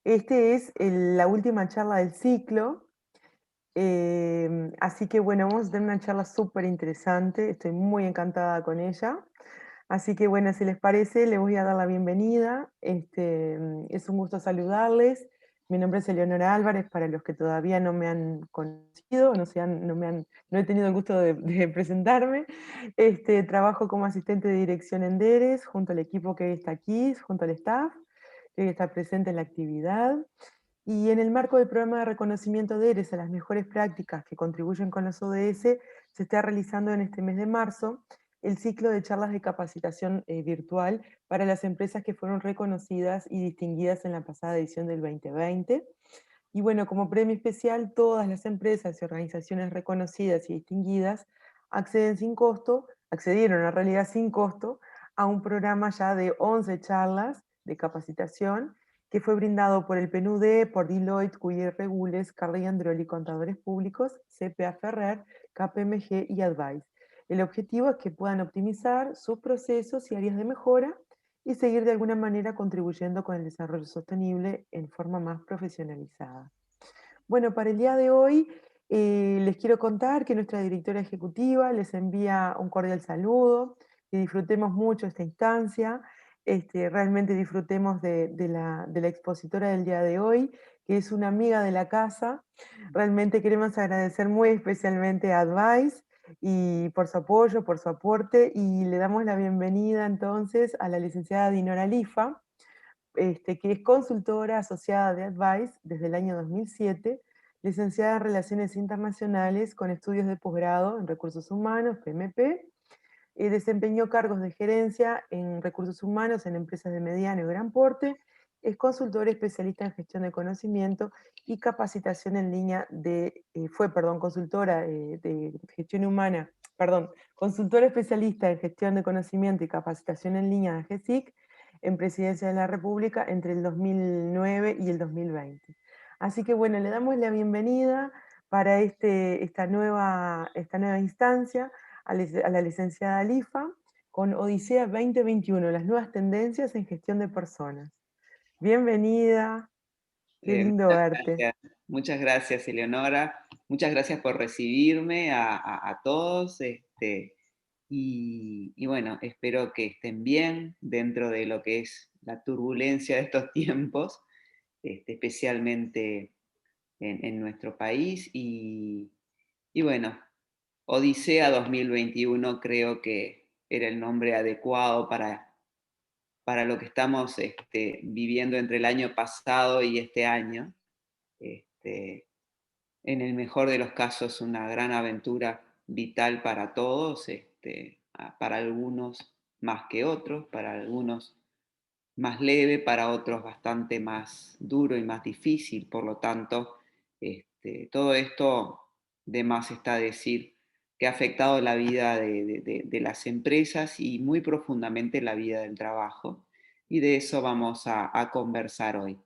Este es la última charla del ciclo, así que bueno, vamos a tener una charla súper interesante, estoy muy encantada con ella. Así que bueno, si les parece, les voy a dar la bienvenida. Es un gusto saludarles. Mi nombre es Eleonora Álvarez, para los que todavía no me han conocido, no he tenido el gusto de presentarme. Trabajo como asistente de dirección en DERES, junto al equipo que está aquí, junto al staff, que está presente en la actividad. Y en el marco del programa de reconocimiento de ERES a las mejores prácticas que contribuyen con los ODS, se está realizando en este mes de marzo el ciclo de charlas de capacitación virtual para las empresas que fueron reconocidas y distinguidas en la pasada edición del 2020. Y bueno, como premio especial, todas las empresas y organizaciones reconocidas y distinguidas accedieron en realidad sin costo a un programa ya de 11 charlas de capacitación que fue brindado por el PNUD, por Deloitte, QIR Regules, Carly Androli, Contadores Públicos, CPA Ferrer, KPMG y Advice. El objetivo es que puedan optimizar sus procesos y áreas de mejora y seguir de alguna manera contribuyendo con el desarrollo sostenible en forma más profesionalizada. Bueno, para el día de hoy les quiero contar que nuestra directora ejecutiva les envía un cordial saludo, que disfrutemos mucho esta instancia, realmente disfrutemos de la expositora del día de hoy, que es una amiga de la casa. Realmente queremos agradecer muy especialmente a Advice y por su apoyo, por su aporte, y le damos la bienvenida entonces a la licenciada Dinora Lifa, que es consultora asociada de Advice desde el año 2007, licenciada en Relaciones Internacionales con estudios de posgrado en Recursos Humanos, PMP, desempeñó cargos de gerencia en recursos humanos en empresas de mediano y gran porte, es consultora especialista en gestión de conocimiento y capacitación en línea consultora de gestión humana, consultora especialista en gestión de conocimiento y capacitación en línea de GESIC en Presidencia de la República entre el 2009 y el 2020. Así que bueno, le damos la bienvenida para esta nueva instancia a la licenciada Lifa con Odisea 2021, las nuevas tendencias en gestión de personas. Bienvenida, qué lindo verte. Muchas gracias, Eleonora. Muchas gracias por recibirme a todos. Y bueno, espero que estén bien dentro de lo que es la turbulencia de estos tiempos, especialmente en nuestro país. Y bueno, Odisea 2021 creo que era el nombre adecuado para lo que estamos viviendo entre el año pasado y este año. Este, en el mejor de los casos, una gran aventura vital para todos, para algunos más que otros, para algunos más leve, para otros bastante más duro y más difícil. Por lo tanto, todo esto de más está decir que ha afectado la vida de las empresas y muy profundamente la vida del trabajo. Y de eso vamos a conversar hoy.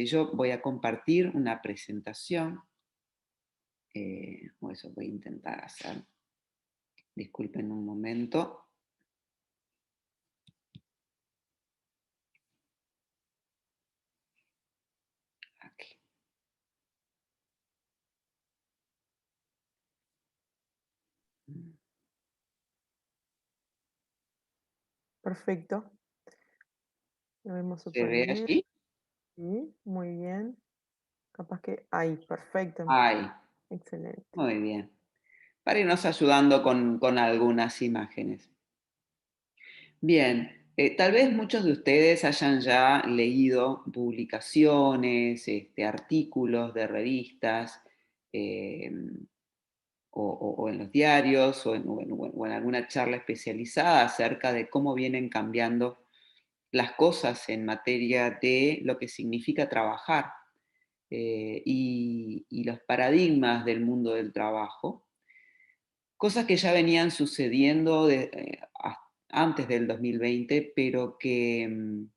Yo voy a compartir una presentación, o eso voy a intentar hacer. Disculpen un momento. Aquí. Perfecto, lo vemos ¿Se súper ve bien. allí? Sí, muy bien. Capaz que ahí, perfecto, Ay, excelente. muy bien. Para irnos ayudando con algunas imágenes. Bien, tal vez muchos de ustedes hayan ya leído publicaciones, artículos de revistas, eh, o en los diarios o en alguna charla especializada acerca de cómo vienen cambiando las cosas en materia de lo que significa trabajar, y los paradigmas del mundo del trabajo, cosas que ya venían sucediendo antes del 2020, pero que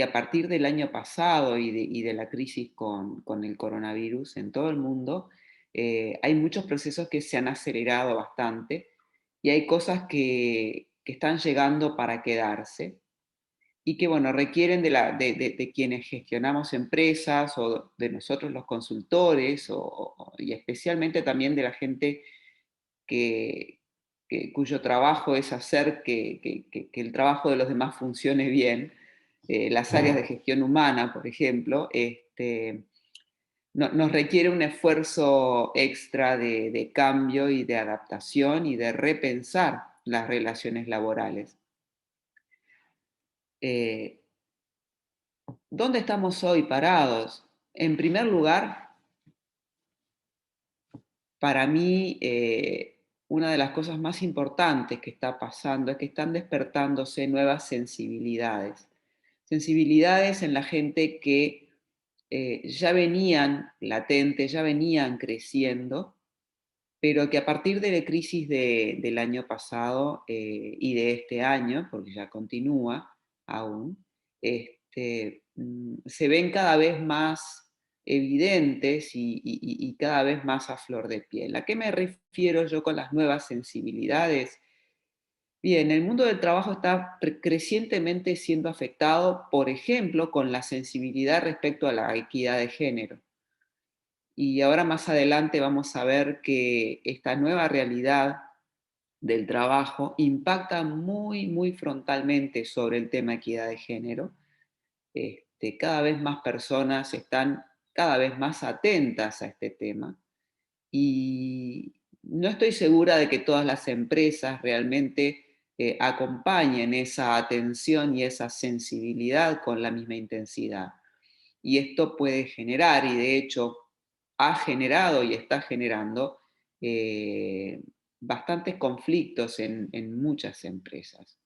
a partir del año pasado y de la crisis con el coronavirus en todo el mundo, hay muchos procesos que se han acelerado bastante y hay cosas que están llegando para quedarse. y que, bueno, requieren de quienes gestionamos empresas o de nosotros los consultores y especialmente también de la gente que, cuyo trabajo es hacer que el trabajo de los demás funcione bien, las áreas de gestión humana, por ejemplo, nos requiere un esfuerzo extra de cambio y de adaptación y de repensar las relaciones laborales. Eh, ¿Dónde estamos hoy parados? En primer lugar, para mí, una de las cosas más importantes que está pasando es que están despertándose nuevas sensibilidades. Sensibilidades en la gente que ya venían latentes, ya venían creciendo, pero que a partir de la crisis del año pasado y de este año, porque ya continúa aún, se ven cada vez más evidentes y cada vez más a flor de piel. ¿A qué me refiero yo con las nuevas sensibilidades? Bien, el mundo del trabajo está crecientemente siendo afectado, por ejemplo, con la sensibilidad respecto a la equidad de género. Y ahora más adelante vamos a ver que esta nueva realidad del trabajo impacta muy, muy frontalmente sobre el tema equidad de género. Cada vez más personas están cada vez más atentas a este tema y no estoy segura de que todas las empresas realmente acompañen esa atención y esa sensibilidad con la misma intensidad. Y esto puede generar, y de hecho ha generado y está generando, bastantes conflictos en muchas empresas.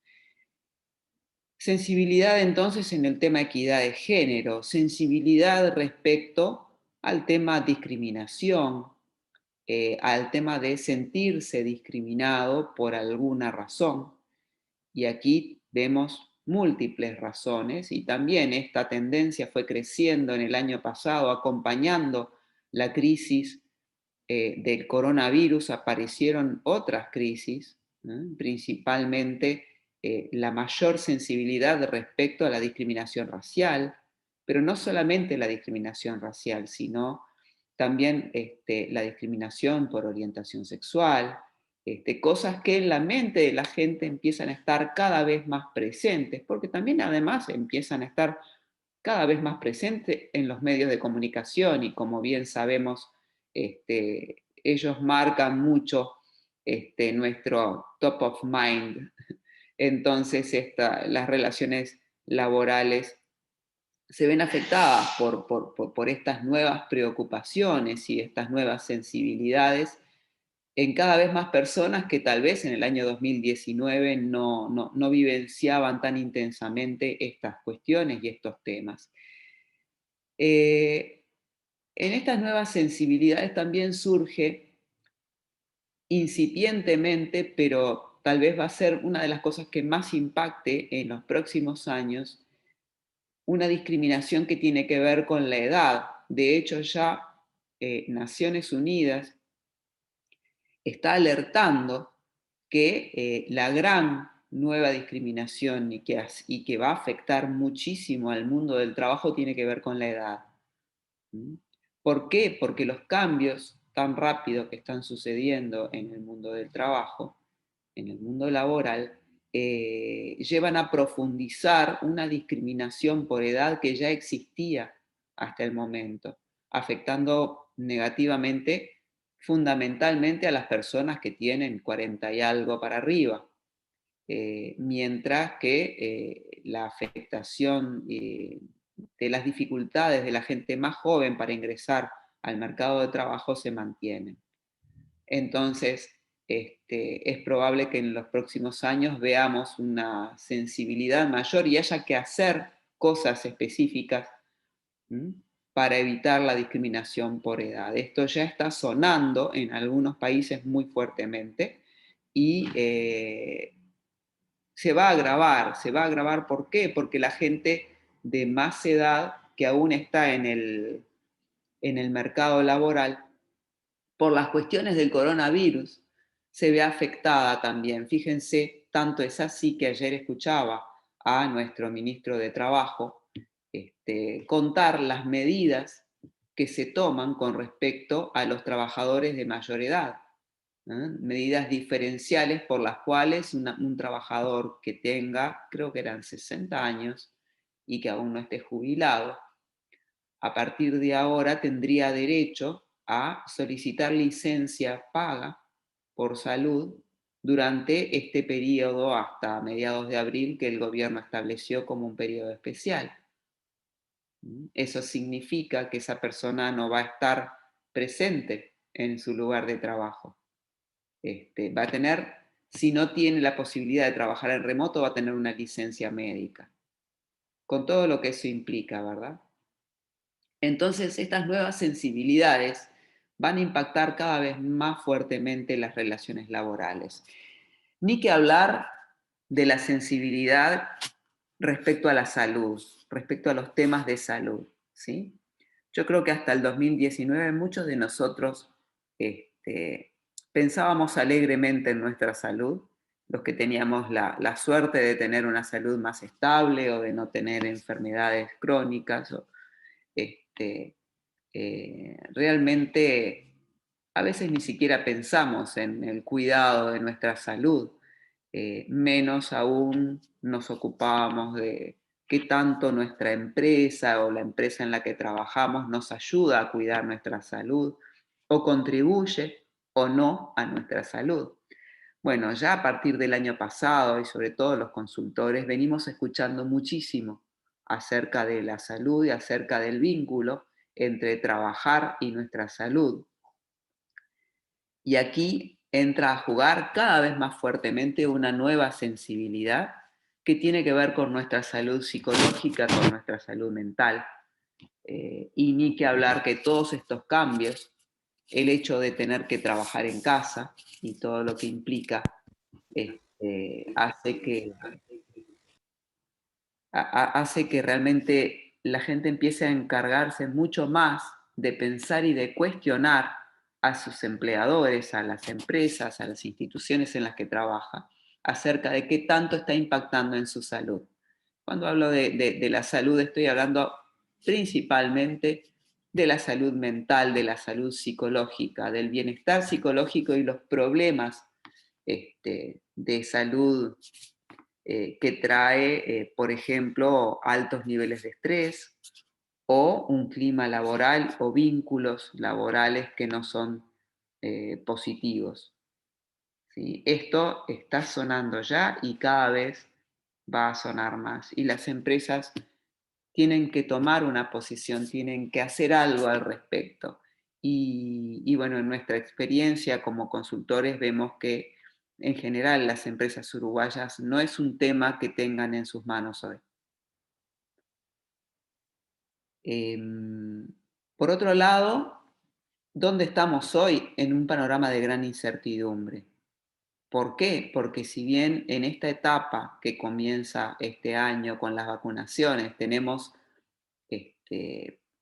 Sensibilidad entonces en el tema equidad de género, sensibilidad respecto al tema discriminación, al tema de sentirse discriminado por alguna razón. Y aquí vemos múltiples razones y también esta tendencia fue creciendo en el año pasado, acompañando la crisis del coronavirus, aparecieron otras crisis, principalmente la mayor sensibilidad respecto a la discriminación racial, pero no solamente la discriminación racial, sino también la discriminación por orientación sexual, cosas que en la mente de la gente empiezan a estar cada vez más presentes, porque también además empiezan a estar cada vez más presentes en los medios de comunicación y como bien sabemos, ellos marcan mucho nuestro top of mind. Entonces las relaciones laborales se ven afectadas por estas nuevas preocupaciones y estas nuevas sensibilidades en cada vez más personas que tal vez en el año 2019 no vivenciaban tan intensamente estas cuestiones y estos temas. En estas nuevas sensibilidades también surge incipientemente, pero tal vez va a ser una de las cosas que más impacte en los próximos años, una discriminación que tiene que ver con la edad. De hecho, ya Naciones Unidas está alertando que la gran nueva discriminación y que va a afectar muchísimo al mundo del trabajo tiene que ver con la edad. ¿Mm? ¿Por qué? Porque los cambios tan rápidos que están sucediendo en el mundo del trabajo, en el mundo laboral, llevan a profundizar una discriminación por edad que ya existía hasta el momento, afectando negativamente fundamentalmente a las personas que tienen 40 y algo para arriba, mientras que la afectación de las dificultades de la gente más joven para ingresar al mercado de trabajo se mantienen. Entonces, es probable que en los próximos años veamos una sensibilidad mayor y haya que hacer cosas específicas, ¿m?, para evitar la discriminación por edad. Esto ya está sonando en algunos países muy fuertemente y se va a agravar. ¿Se va a agravar por qué? Porque la gente de más edad que aún está en el mercado laboral, por las cuestiones del coronavirus, se ve afectada también. Fíjense, tanto es así que ayer escuchaba a nuestro ministro de Trabajo contar las medidas que se toman con respecto a los trabajadores de mayor edad. Medidas diferenciales por las cuales un trabajador que tenga, creo que eran 60 años, y que aún no esté jubilado, a partir de ahora tendría derecho a solicitar licencia paga por salud durante este periodo hasta mediados de abril que el gobierno estableció como un periodo especial. Eso significa que esa persona no va a estar presente en su lugar de trabajo. Va a tener, si no tiene la posibilidad de trabajar en remoto, va a tener una licencia médica, con todo lo que eso implica, ¿verdad? Entonces, estas nuevas sensibilidades van a impactar cada vez más fuertemente las relaciones laborales. Ni que hablar de la sensibilidad respecto a la salud, respecto a los temas de salud, ¿sí? Yo creo que hasta el 2019 muchos de nosotros pensábamos alegremente en nuestra salud, los que teníamos la suerte de tener una salud más estable o de no tener enfermedades crónicas. Realmente a veces ni siquiera pensamos en el cuidado de nuestra salud, menos aún nos ocupábamos de qué tanto nuestra empresa o la empresa en la que trabajamos nos ayuda a cuidar nuestra salud o contribuye o no a nuestra salud. Bueno, ya a partir del año pasado y sobre todo los consultores venimos escuchando muchísimo acerca de la salud y acerca del vínculo entre trabajar y nuestra salud. Y aquí entra a jugar cada vez más fuertemente una nueva sensibilidad que tiene que ver con nuestra salud psicológica, con nuestra salud mental. Y ni que hablar que todos estos cambios, el hecho de tener que trabajar en casa y todo lo que implica, hace hace que realmente la gente empiece a encargarse mucho más de pensar y de cuestionar a sus empleadores, a las empresas, a las instituciones en las que trabaja, acerca de qué tanto está impactando en su salud. Cuando hablo de la salud, estoy hablando principalmente de la salud mental, de la salud psicológica, del bienestar psicológico y los problemas de salud que trae, por ejemplo, altos niveles de estrés o un clima laboral o vínculos laborales que no son positivos. ¿Sí? Esto está sonando ya y cada vez va a sonar más. Y las empresas tienen que tomar una posición, tienen que hacer algo al respecto. Y bueno, en nuestra experiencia como consultores vemos que en general las empresas uruguayas no es un tema que tengan en sus manos hoy. Por otro lado, ¿dónde estamos hoy? En un panorama de gran incertidumbre. ¿Por qué? Porque si bien en esta etapa que comienza este año con las vacunaciones tenemos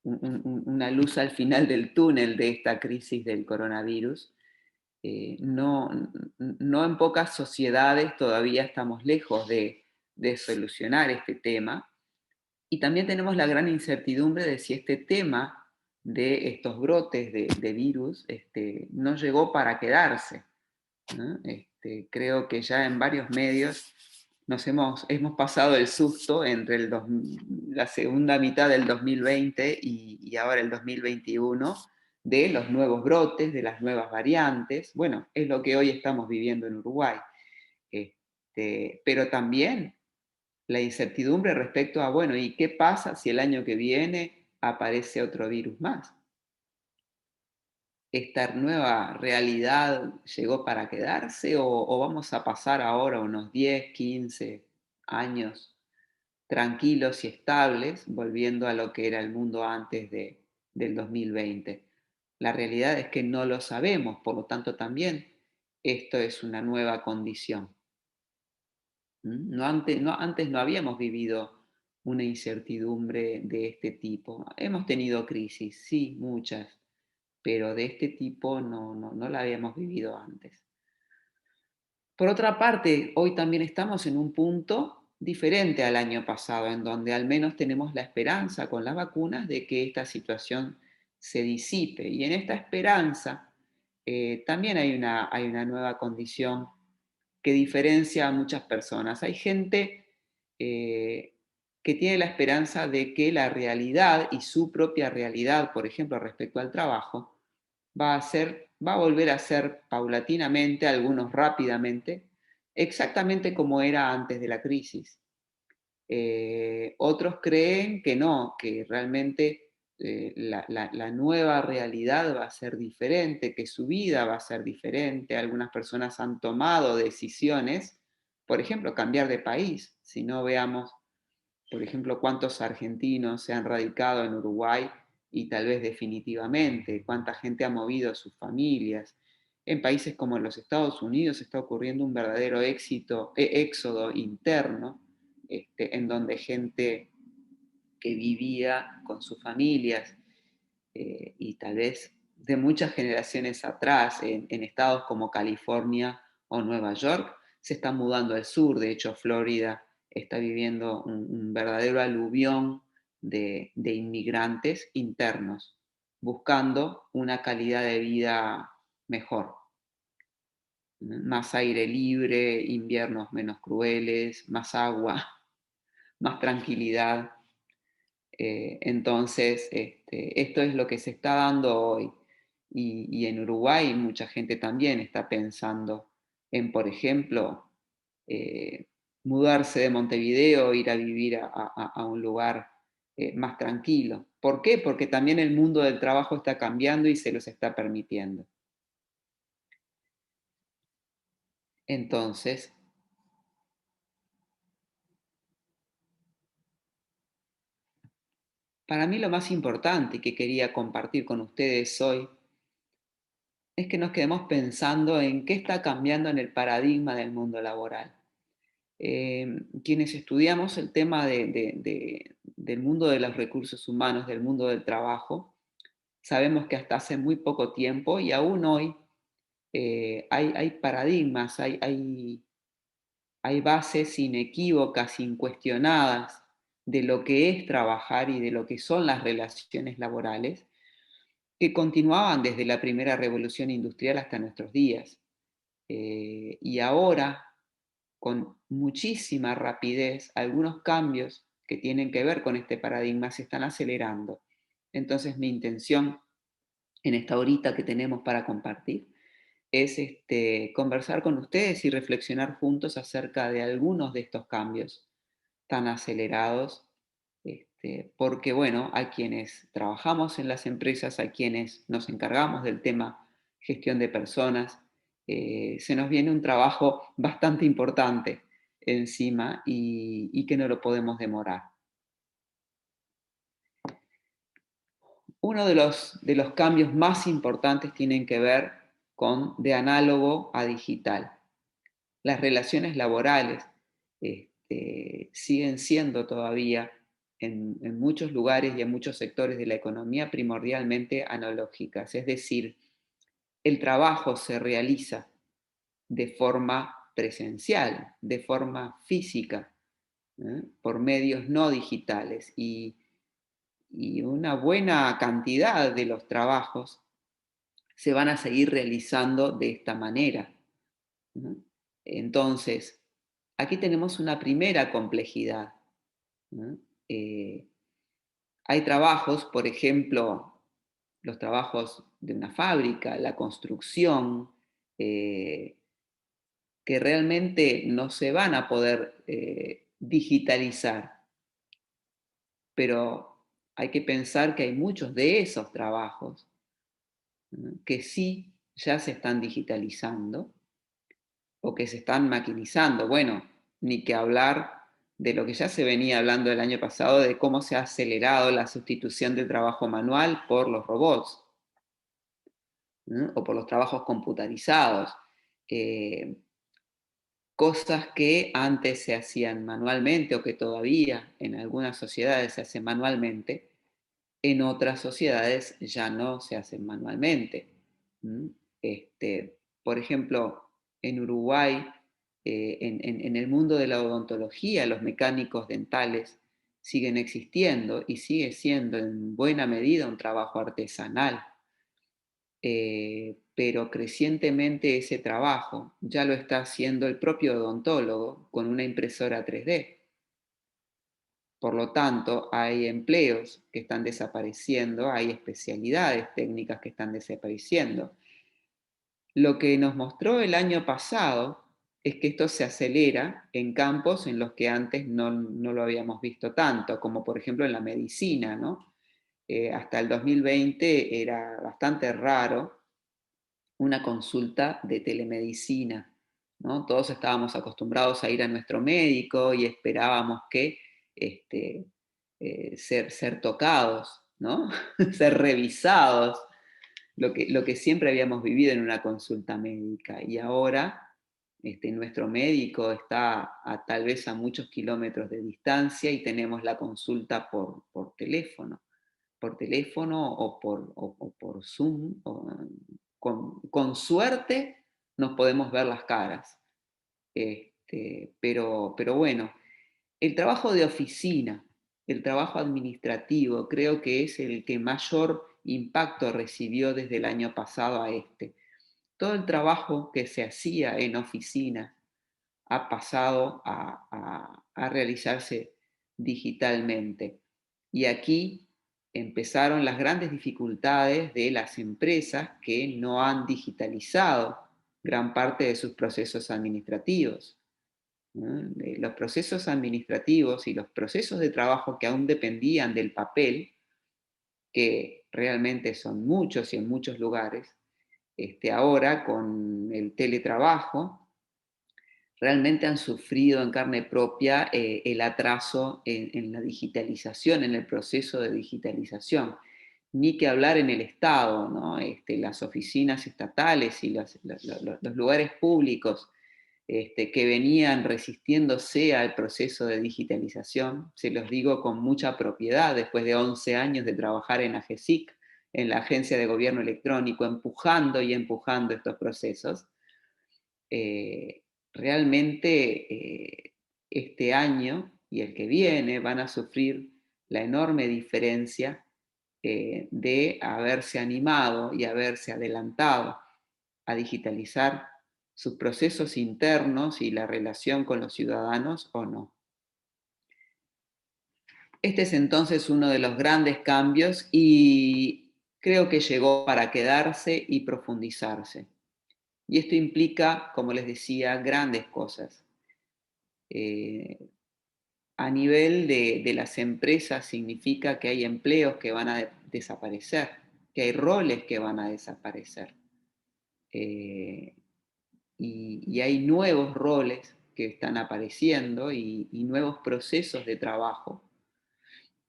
una luz al final del túnel de esta crisis del coronavirus, no, no en pocas sociedades todavía estamos lejos de solucionar este tema. Y también tenemos la gran incertidumbre de si este tema de estos brotes de virus no llegó para quedarse, ¿no? Creo que ya en varios medios hemos pasado el susto entre la segunda mitad del 2020 y ahora el 2021 de los nuevos brotes, de las nuevas variantes. Bueno, es lo que hoy estamos viviendo en Uruguay. Pero también la incertidumbre respecto a, bueno, ¿y qué pasa si el año que viene aparece otro virus más? ¿Esta nueva realidad llegó para quedarse o vamos a pasar ahora unos 10, 15 años tranquilos y estables, volviendo a lo que era el mundo antes del 2020? La realidad es que no lo sabemos, por lo tanto también esto es una nueva condición. Antes no habíamos vivido una incertidumbre de este tipo. Hemos tenido crisis, sí, muchas, pero de este tipo no la habíamos vivido antes. Por otra parte, hoy también estamos en un punto diferente al año pasado, en donde al menos tenemos la esperanza con las vacunas de que esta situación se disipe. Y en esta esperanza también hay una nueva condición que diferencia a muchas personas. Hay gente eh, que tiene la esperanza de que la realidad y su propia realidad, por ejemplo, respecto al trabajo, va a volver a ser paulatinamente, algunos rápidamente, exactamente como era antes de la crisis. Otros creen que no, que realmente la nueva realidad va a ser diferente, que su vida va a ser diferente. Algunas personas han tomado decisiones, por ejemplo, cambiar de país. Si no veamos, por ejemplo, cuántos argentinos se han radicado en Uruguay y tal vez definitivamente, cuánta gente ha movido sus familias. En países como los Estados Unidos está ocurriendo un verdadero éxodo interno, en donde gente que vivía con sus familias y tal vez de muchas generaciones atrás en estados como California o Nueva York se está mudando al sur. De hecho, Florida está viviendo un verdadero aluvión de inmigrantes internos buscando una calidad de vida mejor, más aire libre, inviernos menos crueles, más agua, más tranquilidad. Entonces, esto es lo que se está dando hoy. Y en Uruguay mucha gente también está pensando en, por ejemplo, eh, mudarse de Montevideo, ir a vivir a un lugar más tranquilo. ¿Por qué? Porque también el mundo del trabajo está cambiando y se los está permitiendo. Entonces, para mí lo más importante que quería compartir con ustedes hoy es que nos quedemos pensando en qué está cambiando en el paradigma del mundo laboral. Quienes estudiamos el tema del mundo de los recursos humanos, del mundo del trabajo, sabemos que hasta hace muy poco tiempo y aún hoy hay paradigmas, hay bases inequívocas, incuestionadas de lo que es trabajar y de lo que son las relaciones laborales, que continuaban desde la primera revolución industrial hasta nuestros días. Y ahora, con muchísima rapidez, algunos cambios que tienen que ver con este paradigma se están acelerando. Entonces, mi intención en esta horita que tenemos para compartir es conversar con ustedes y reflexionar juntos acerca de algunos de estos cambios tan acelerados, porque bueno, hay quienes trabajamos en las empresas, hay quienes nos encargamos del tema gestión de personas, se nos viene un trabajo bastante importante encima y que no lo podemos demorar. Uno de los cambios más importantes tienen que ver con de análogo a digital. Las relaciones laborales siguen siendo todavía en muchos lugares y en muchos sectores de la economía primordialmente analógicas, es decir, el trabajo se realiza de forma presencial, de forma física, por medios no digitales y una buena cantidad de los trabajos se van a seguir realizando de esta manera, ¿no? Entonces, aquí tenemos una primera complejidad, ¿no? Eh, Hay trabajos, por ejemplo, los trabajos de una fábrica, la construcción, eh, que realmente no se van a poder digitalizar, pero hay que pensar que hay muchos de esos trabajos, ¿no?, que sí ya se están digitalizando o que se están maquinizando. Bueno, ni que hablar de lo que ya se venía hablando el año pasado, de cómo se ha acelerado la sustitución del trabajo manual por los robots, ¿no?, o por los trabajos computarizados. Eh, Cosas que antes se hacían manualmente o que todavía en algunas sociedades se hacen manualmente, en otras sociedades ya no se hacen manualmente. ¿Mm? Por ejemplo, en Uruguay en el mundo de la odontología, los mecánicos dentales siguen existiendo y sigue siendo en buena medida un trabajo artesanal. Pero crecientemente ese trabajo ya lo está haciendo el propio odontólogo con una impresora 3D. Por lo tanto, hay empleos que están desapareciendo, hay especialidades técnicas que están desapareciendo. Lo que nos mostró el año pasado es que esto se acelera en campos en los que antes no lo habíamos visto tanto, como por ejemplo en la medicina, ¿no? Hasta el 2020 era bastante raro una consulta de telemedicina, ¿no? Todos estábamos acostumbrados a ir a nuestro médico y esperábamos que este, ser tocados, ¿no? Ser revisados, lo que siempre habíamos vivido en una consulta médica. Y ahora nuestro médico está tal vez a muchos kilómetros de distancia y tenemos la consulta por teléfono o por Zoom. Con suerte nos podemos ver las caras. Pero bueno, el trabajo de oficina, el trabajo administrativo, creo que es el que mayor impacto recibió desde el año pasado a este. Todo el trabajo que se hacía en oficina ha pasado a realizarse digitalmente. Y aquí empezaron las grandes dificultades de las empresas que no han digitalizado gran parte de sus procesos administrativos. Los procesos administrativos y los procesos de trabajo que aún dependían del papel, que realmente son muchos y en muchos lugares, ahora con el teletrabajo, realmente han sufrido en carne propia el atraso en la digitalización, en el proceso de digitalización. Ni que hablar en el Estado, ¿no? Las oficinas estatales y los lugares públicos que venían resistiéndose al proceso de digitalización, se los digo con mucha propiedad, después de 11 años de trabajar en AGESIC, en la Agencia de Gobierno Electrónico, empujando y empujando estos procesos. Realmente este año y el que viene van a sufrir la enorme diferencia de haberse animado y haberse adelantado a digitalizar sus procesos internos y la relación con los ciudadanos o no. Este es entonces uno de los grandes cambios y creo que llegó para quedarse y profundizarse. Y esto implica, como les decía, grandes cosas. A nivel de las empresas significa que hay empleos que van a desaparecer, que hay roles que van a desaparecer. Y hay nuevos roles que están apareciendo y nuevos procesos de trabajo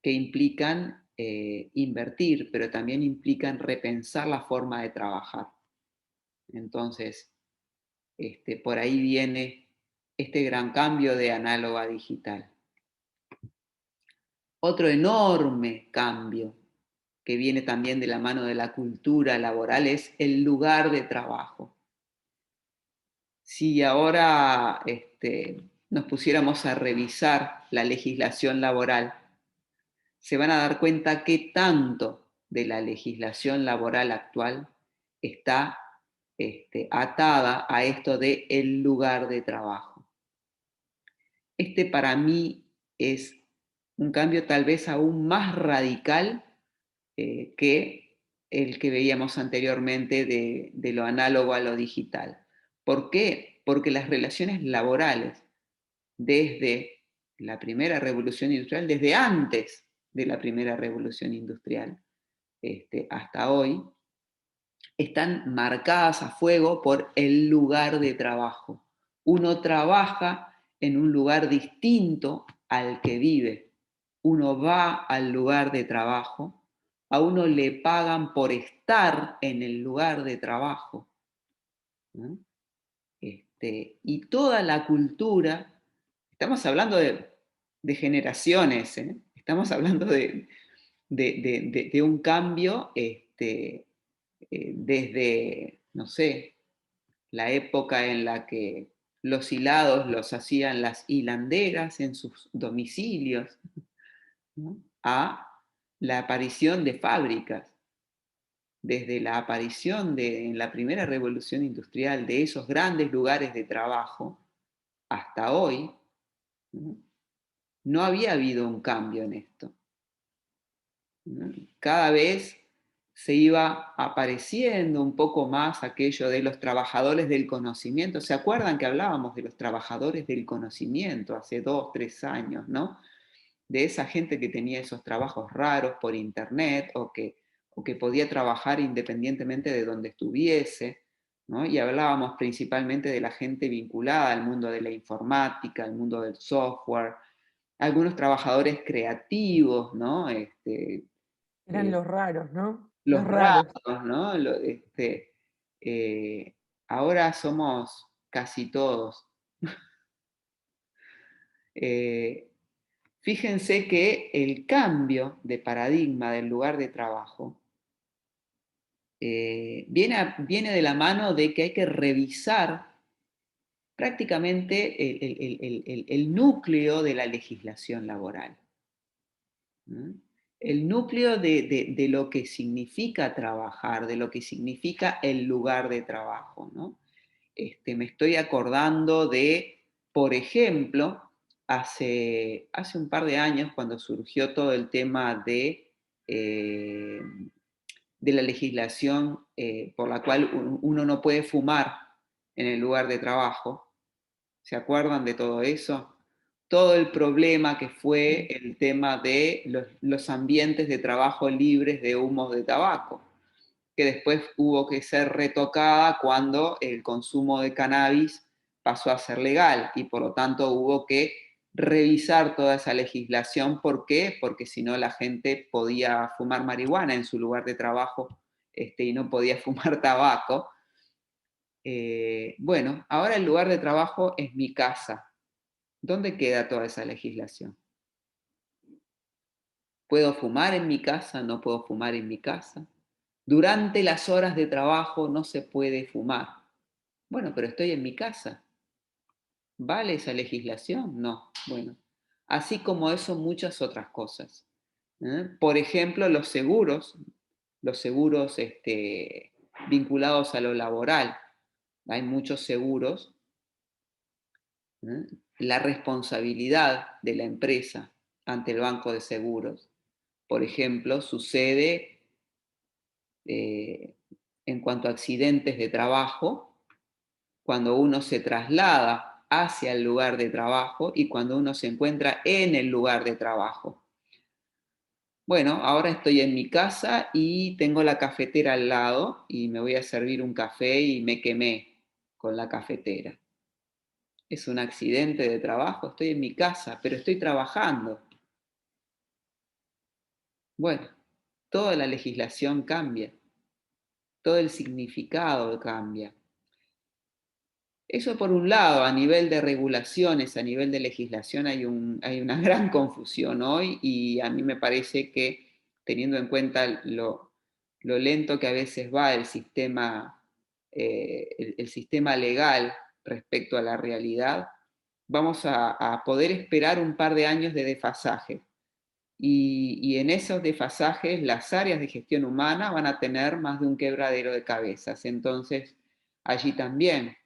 que implican invertir, pero también implican repensar la forma de trabajar. Entonces, por ahí viene este gran cambio de análogo a digital. Otro enorme cambio que viene también de la mano de la cultura laboral es el lugar de trabajo. Si ahora nos pusiéramos a revisar la legislación laboral, se van a dar cuenta que tanto de la legislación laboral actual está atada a esto de el lugar de trabajo. Para mí es un cambio tal vez aún más radical que el que veíamos anteriormente de lo análogo a lo digital. ¿Por qué? Porque las relaciones laborales desde la primera revolución industrial, desde antes de la primera revolución industrial hasta hoy, están marcadas a fuego por el lugar de trabajo. Uno trabaja en un lugar distinto al que vive. Uno va al lugar de trabajo, a uno le pagan por estar en el lugar de trabajo, ¿no? Y toda la cultura, estamos hablando de generaciones, ¿eh? Estamos hablando de un cambio desde, no sé, la época en la que los hilados los hacían las hilanderas en sus domicilios, ¿no? A la aparición de fábricas, desde la aparición en la primera revolución industrial de esos grandes lugares de trabajo hasta hoy, ¿no? No había habido un cambio en esto, ¿no? Cada vez se iba apareciendo un poco más aquello de los trabajadores del conocimiento. ¿Se acuerdan que hablábamos de los trabajadores del conocimiento hace 2, 3 años, ¿no? De esa gente que tenía esos trabajos raros por internet o que podía trabajar independientemente de donde estuviese, ¿no? Y hablábamos principalmente de la gente vinculada al mundo de la informática, al mundo del software, algunos trabajadores creativos, ¿no? Eran Eh, los raros, ¿no? los Los raros. raros, ¿no? Eh, ahora somos casi todos. Eh, Fíjense que el cambio de paradigma del lugar de trabajo viene de la mano de que hay que revisar prácticamente el núcleo de la legislación laboral, ¿no? El núcleo de lo que significa trabajar, de lo que significa el lugar de trabajo, ¿no? Me estoy acordando de, por ejemplo, hace un par de años, cuando surgió todo el tema eh, de la legislación por la cual uno no puede fumar en el lugar de trabajo. ¿Se acuerdan de todo eso? Todo el problema que fue Sí. el tema de los ambientes de trabajo libres de humos de tabaco, que después hubo que ser retocada cuando el consumo de cannabis pasó a ser legal y por lo tanto hubo que revisar toda esa legislación. ¿Por qué? Porque si no la gente podía fumar marihuana en su lugar de trabajo, y no podía fumar tabaco. Bueno, ahora el lugar de trabajo es mi casa. ¿Dónde queda toda esa legislación? ¿Puedo fumar en mi casa? ¿No puedo fumar en mi casa? Durante las horas de trabajo no se puede fumar. Bueno, pero estoy en mi casa. ¿Vale esa legislación? No. Bueno, así como eso, muchas otras cosas. Por ejemplo, los seguros vinculados a lo laboral. Hay muchos seguros. ¿Eh? La responsabilidad de la empresa ante el banco de seguros, por ejemplo, sucede eh, en cuanto a accidentes de trabajo, cuando uno se traslada hacia el lugar de trabajo y cuando uno se encuentra en el lugar de trabajo. Bueno, ahora estoy en mi casa y tengo la cafetera al lado y me voy a servir un café y me quemé con la cafetera. Es un accidente de trabajo, estoy en mi casa, pero estoy trabajando. Bueno, toda la legislación cambia, todo el significado cambia. Eso por un lado, a nivel de regulaciones, a nivel de legislación, hay una gran confusión hoy y a mí me parece que teniendo en cuenta lo lento que a veces va el sistema legal respecto a la realidad, vamos a poder esperar un par de años de desfasaje. Y en esos desfasajes las áreas de gestión humana van a tener más de un quebradero de cabezas. Entonces, allí también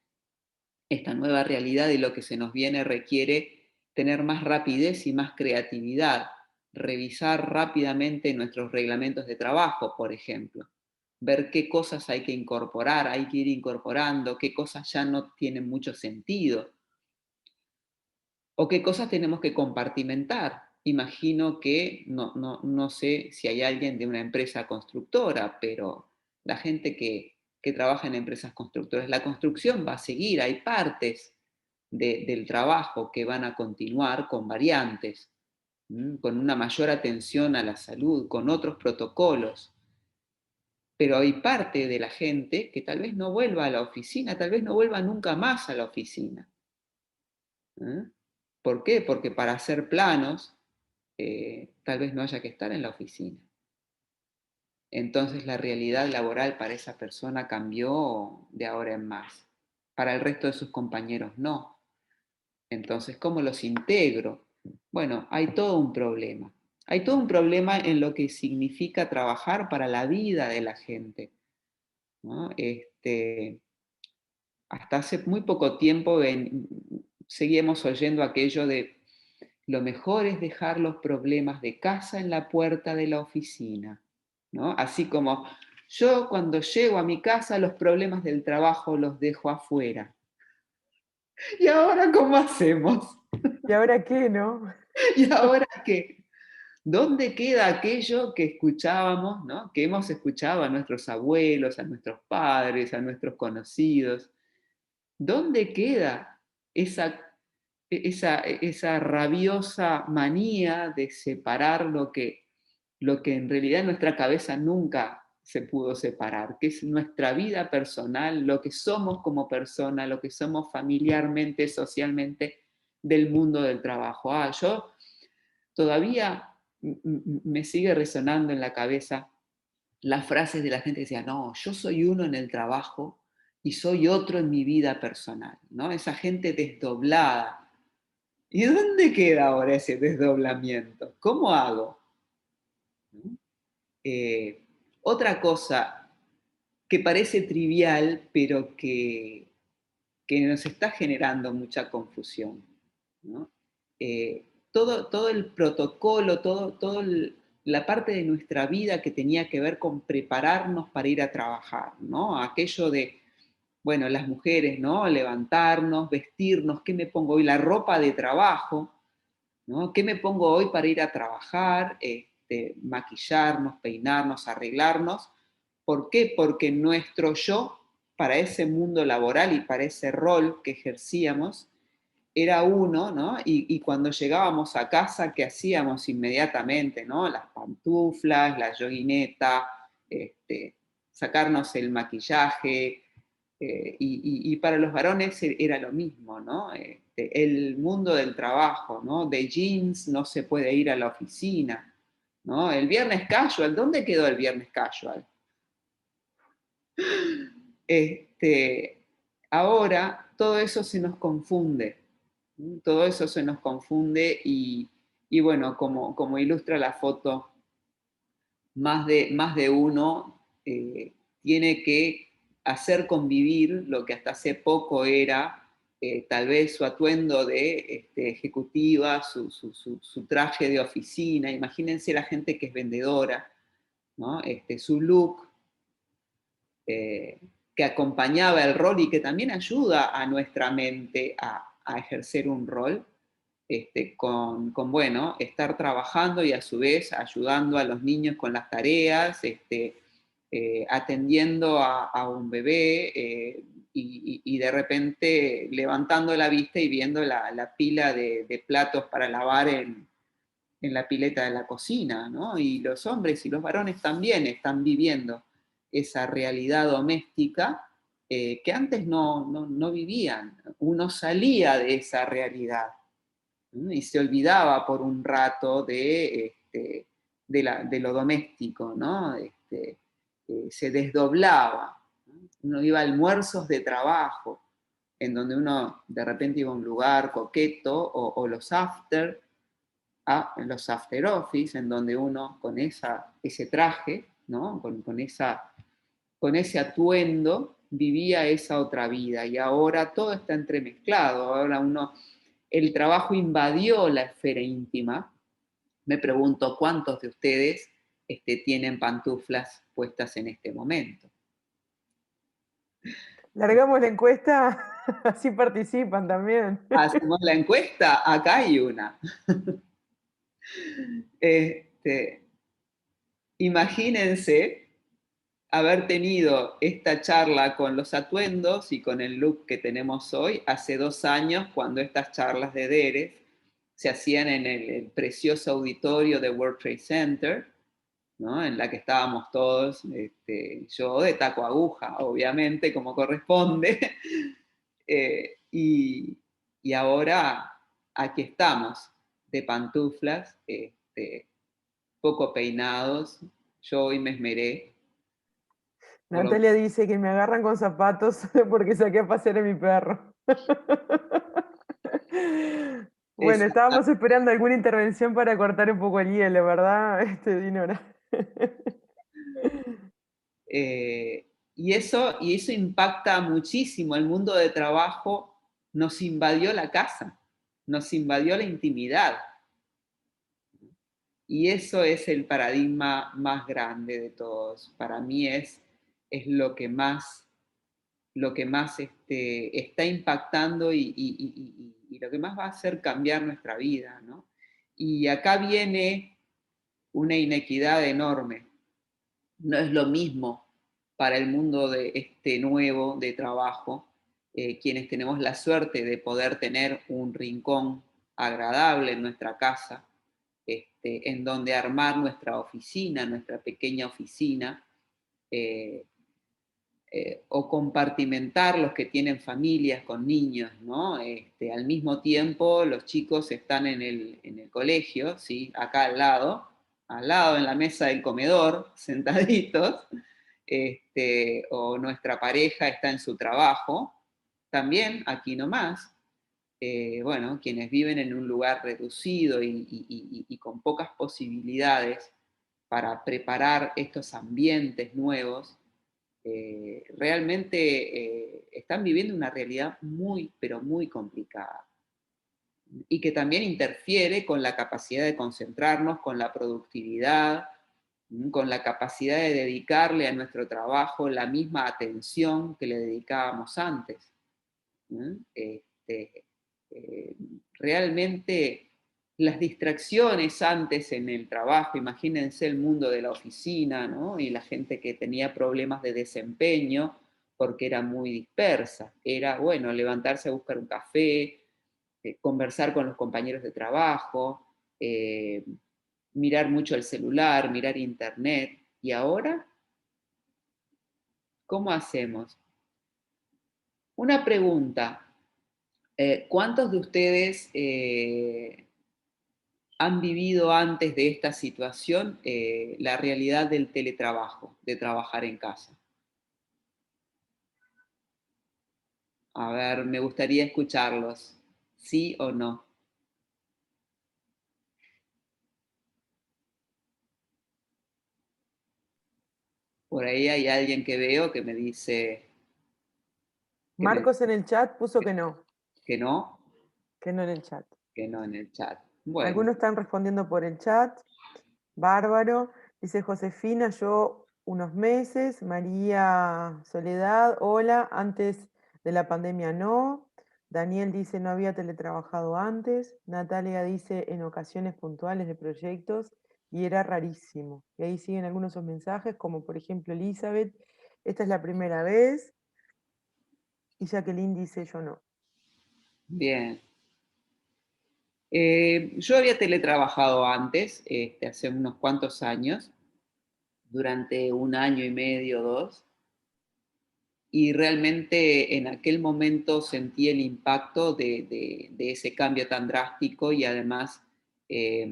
esta nueva realidad de lo que se nos viene requiere tener más rapidez y más creatividad, revisar rápidamente nuestros reglamentos de trabajo, por ejemplo, ver qué cosas hay que incorporar, hay que ir incorporando, qué cosas ya no tienen mucho sentido o qué cosas tenemos que compartimentar. Imagino que, no sé si hay alguien de una empresa constructora, pero la gente que trabaja en empresas constructoras, la construcción va a seguir, hay partes del trabajo que van a continuar con variantes, con una mayor atención a la salud, con otros protocolos. Pero hay parte de la gente que tal vez no vuelva a la oficina, tal vez no vuelva nunca más a la oficina. ¿Eh? ¿Por qué? Porque para hacer planos tal vez no haya que estar en la oficina. Entonces la realidad laboral para esa persona cambió de ahora en más. para el resto de sus compañeros no. Entonces, ¿cómo los integro? Bueno, hay todo un problema. Hay todo un problema en lo que significa trabajar para la vida de la gente, ¿no? Hasta hace muy poco tiempo seguíamos oyendo aquello de lo mejor es dejar los problemas de casa en la puerta de la oficina, ¿no? Así como yo cuando llego a mi casa los problemas del trabajo los dejo afuera. ¿Y ahora cómo hacemos? ¿Y ahora qué, no? ¿Y ahora qué? ¿Dónde queda aquello que escuchábamos, ¿no? Que hemos escuchado a nuestros abuelos, a nuestros padres, a nuestros conocidos? ¿Dónde queda esa, esa rabiosa manía de separar lo que en realidad en nuestra cabeza nunca se pudo separar, que es nuestra vida personal, lo que somos como persona, lo que somos familiarmente, socialmente, del mundo del trabajo? Yo todavía me sigue resonando en la cabeza las frases de la gente que decía, no, yo soy uno en el trabajo y soy otro en mi vida personal, ¿no? Esa gente desdoblada. ¿Y dónde queda ahora ese desdoblamiento? ¿Cómo hago? ¿No? Eh, Otra cosa que parece trivial, pero que nos está generando mucha confusión, ¿no? Todo el protocolo, la parte de nuestra vida que tenía que ver con prepararnos para ir a trabajar, ¿no? Aquello de, bueno, las mujeres, ¿no? Levantarnos, vestirnos, ¿qué me pongo hoy? La ropa de trabajo, ¿no? ¿Qué me pongo hoy para ir a trabajar? Maquillarnos, peinarnos, arreglarnos. ¿Por qué? Porque nuestro yo, para ese mundo laboral y para ese rol que ejercíamos, era uno, ¿no? Y cuando llegábamos a casa, ¿qué hacíamos inmediatamente, ¿no? Las pantuflas, la yoguineta, sacarnos el maquillaje, y para los varones era lo mismo, ¿no? El mundo del trabajo, ¿no? De jeans no se puede ir a la oficina, ¿no? El viernes casual, ¿dónde quedó el viernes casual? Este, Ahora todo eso se nos confunde, ¿no? Todo eso se nos confunde y bueno, como ilustra la foto, más de uno tiene que hacer convivir lo que hasta hace poco era tal vez su atuendo de ejecutiva, su traje de oficina. Imagínense la gente que es vendedora, ¿no? Su look, eh, que acompañaba el rol y que también ayuda a nuestra mente a ejercer un rol, bueno, estar trabajando y a su vez ayudando a los niños con las tareas, atendiendo a un bebé, y de repente levantando la vista y viendo la pila de platos para lavar en la pileta de la cocina, ¿no? Y los hombres y los varones también están viviendo esa realidad doméstica que antes no vivían. Uno salía de esa realidad, ¿no? Y se olvidaba por un rato de lo doméstico, ¿no? Se desdoblaba, ¿no? Uno iba a almuerzos de trabajo, en donde uno de repente iba a un lugar coqueto, o los after office, en donde uno con ese traje, ¿no? Con ese atuendo, vivía esa otra vida. Y ahora todo está entremezclado. Ahora el trabajo invadió la esfera íntima. Me pregunto cuántos de ustedes tienen pantuflas puestas en este momento. Largamos la encuesta, así participan también. Hacemos la encuesta, acá hay una. Este, Imagínense haber tenido esta charla con los atuendos y con el look que tenemos hoy hace 2 años, cuando estas charlas de DERES se hacían en el precioso auditorio de World Trade Center, ¿no? En la que estábamos todos, yo de taco aguja, obviamente, como corresponde, y ahora aquí estamos, de pantuflas, poco peinados. Yo hoy me esmeré. por lo Natalia dice que me agarran con zapatos porque saqué a pasear a mi perro. Bueno, exacta- estábamos esperando alguna intervención para cortar un poco el hielo, ¿verdad, Dinora? y eso impacta muchísimo. El mundo de trabajo nos invadió la casa, nos invadió la intimidad. Y eso es el paradigma más grande de todos. Para mí es lo que más está impactando y lo que más va a hacer cambiar nuestra vida, ¿no? Y acá viene una inequidad enorme. No es lo mismo para el mundo de este nuevo de trabajo, quienes tenemos la suerte de poder tener un rincón agradable en nuestra casa, en donde armar nuestra oficina, nuestra pequeña oficina, eh, o compartimentar los que tienen familias con niños, ¿no? Al mismo tiempo, los chicos están en el colegio, ¿sí? Acá al lado en la mesa del comedor, sentaditos, o nuestra pareja está en su trabajo, también aquí nomás. Bueno, quienes viven en un lugar reducido y con pocas posibilidades para preparar estos ambientes nuevos, realmente están viviendo una realidad muy, pero muy complicada y que también interfiere con la capacidad de concentrarnos, con la productividad, con la capacidad de dedicarle a nuestro trabajo la misma atención que le dedicábamos antes. ¿Mm? Eh, Realmente las distracciones antes en el trabajo, imagínense el mundo de la oficina, ¿no? Y la gente que tenía problemas de desempeño porque era muy dispersa. Era, bueno, levantarse a buscar un café, conversar con los compañeros de trabajo, mirar mucho el celular, mirar internet. ¿Y ahora cómo hacemos? Una pregunta. ¿Cuántos de ustedes han vivido antes de esta situación la realidad del teletrabajo, de trabajar en casa? A ver, me gustaría escucharlos. ¿Sí o no? Por ahí hay alguien que veo que me dice que, Marcos en el chat puso que no, que no en el chat. que no en el chat. Bueno, Algunos están respondiendo por el chat. Bárbaro. Dice Josefina, yo unos meses. María Soledad, hola, antes de la pandemia no. Daniel dice, no había teletrabajado antes. Natalia dice, en ocasiones puntuales de proyectos y era rarísimo. Y ahí siguen algunos de esos mensajes, como por ejemplo Elizabeth, esta es la primera vez. Y Jacqueline dice, yo no. bien. Yo había teletrabajado antes, hace unos cuantos años, durante un año y medio, dos, y realmente en aquel momento sentí el impacto de ese cambio tan drástico y además eh,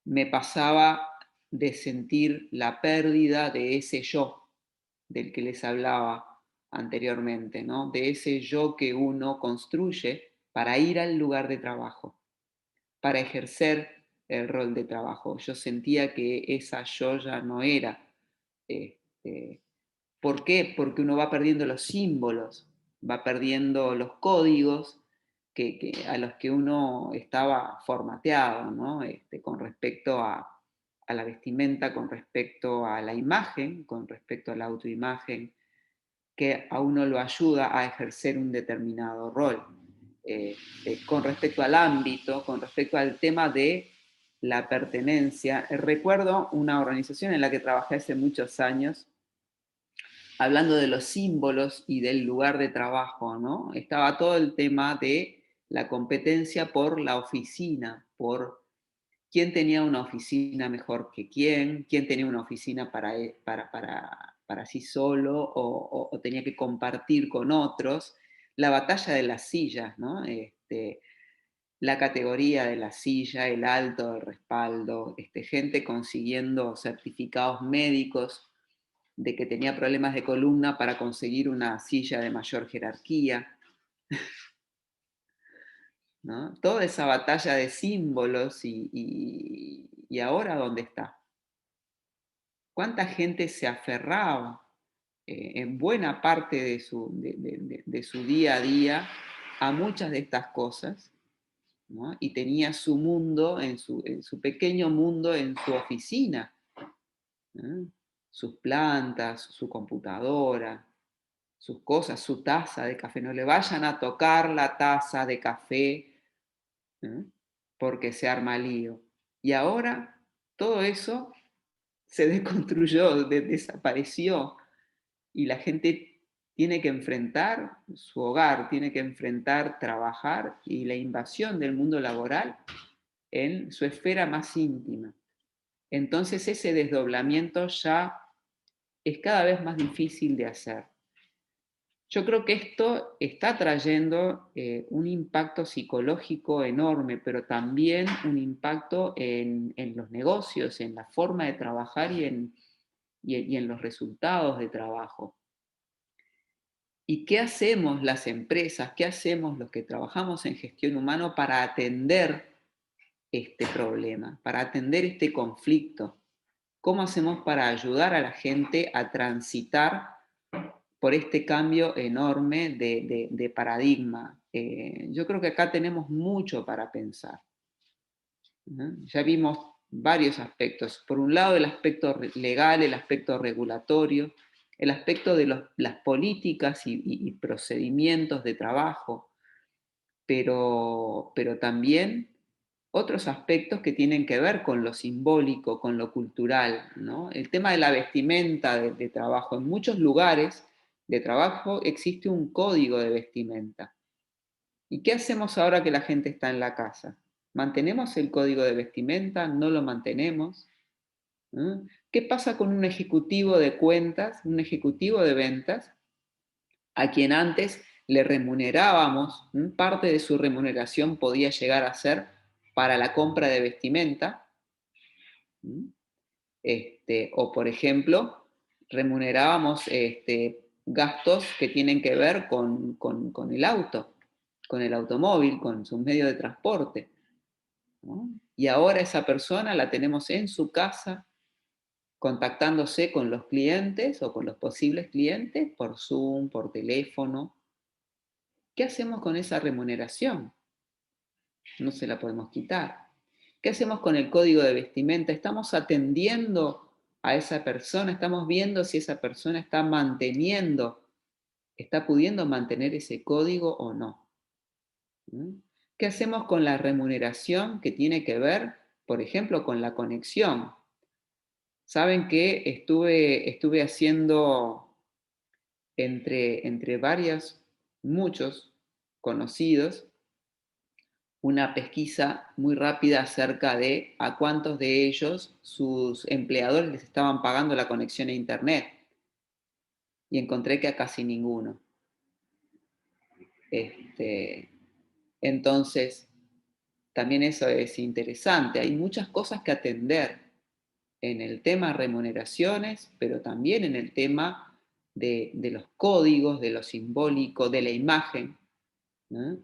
me pasaba de sentir la pérdida de ese yo del que les hablaba anteriormente, ¿no? De ese yo que uno construye para ir al lugar de trabajo, para ejercer el rol de trabajo. Yo sentía que esa yo ya no era. Este, ¿Por qué? Porque uno va perdiendo los símbolos, va perdiendo los códigos a los que uno estaba formateado, ¿no? Con respecto a la vestimenta, con respecto a la imagen, con respecto a la autoimagen, que a uno lo ayuda a ejercer un determinado rol. Con respecto al ámbito, con respecto al tema de la pertenencia, recuerdo una organización en la que trabajé hace muchos años, hablando de los símbolos y del lugar de trabajo, ¿no? Estaba todo el tema de la competencia por la oficina, por quién tenía una oficina mejor que quién tenía una oficina para sí solo o tenía que compartir con otros. La batalla de las sillas, ¿no? La categoría de la silla, el alto del respaldo, gente consiguiendo certificados médicos de que tenía problemas de columna para conseguir una silla de mayor jerarquía, ¿no? Toda esa batalla de símbolos y ahora ¿dónde está? ¿Cuánta gente se aferraba en buena parte de su día a día a muchas de estas cosas, ¿no? Y tenía su mundo, en su pequeño mundo en su oficina, ¿no? Sus plantas, su computadora, sus cosas, su taza de café. No le vayan a tocar la taza de café, ¿no? Porque se arma lío. Y ahora todo eso se desconstruyó, desapareció. Y la gente tiene que enfrentar su hogar, tiene que enfrentar trabajar y la invasión del mundo laboral en su esfera más íntima. Entonces ese desdoblamiento ya es cada vez más difícil de hacer. Yo creo que esto está trayendo un impacto psicológico enorme, pero también un impacto en los negocios, en la forma de trabajar y en los resultados de trabajo. ¿Y qué hacemos las empresas, qué hacemos los que trabajamos en gestión humana para atender este problema, para atender este conflicto? ¿Cómo hacemos para ayudar a la gente a transitar por este cambio enorme de paradigma? Yo creo que acá tenemos mucho para pensar, ¿no? Ya vimos varios aspectos. Por un lado, el aspecto legal, el aspecto regulatorio, el aspecto de las políticas y procedimientos de trabajo, pero también otros aspectos que tienen que ver con lo simbólico, con lo cultural, ¿no? El tema de la vestimenta de trabajo. En muchos lugares de trabajo existe un código de vestimenta. ¿Y qué hacemos ahora que la gente está en la casa? ¿Mantenemos el código de vestimenta? ¿No lo mantenemos? ¿Mm? ¿Qué pasa con un ejecutivo de cuentas, un ejecutivo de ventas, a quien antes le remunerábamos? Parte de su remuneración podía llegar a ser para la compra de vestimenta, o por ejemplo, remunerábamos gastos que tienen que ver con el auto, con el automóvil, con sus medios de transporte, ¿no? Y ahora esa persona la tenemos en su casa contactándose con los clientes o con los posibles clientes por Zoom, por teléfono. ¿Qué hacemos con esa remuneración? No se la podemos quitar. ¿Qué hacemos con el código de vestimenta? ¿Estamos atendiendo a esa persona? ¿Estamos viendo si esa persona está manteniendo, está pudiendo mantener ese código o no? ¿Mm? ¿Qué hacemos con la remuneración que tiene que ver, por ejemplo, con la conexión? Saben que estuve haciendo entre varios, muchos conocidos, una pesquisa muy rápida acerca de a cuántos de ellos sus empleadores les estaban pagando la conexión a Internet. Y encontré que a casi ninguno. Este, entonces, también eso es interesante. Hay muchas cosas que atender en el tema remuneraciones, pero también en el tema de los códigos, de lo simbólico, de la imagen, ¿no?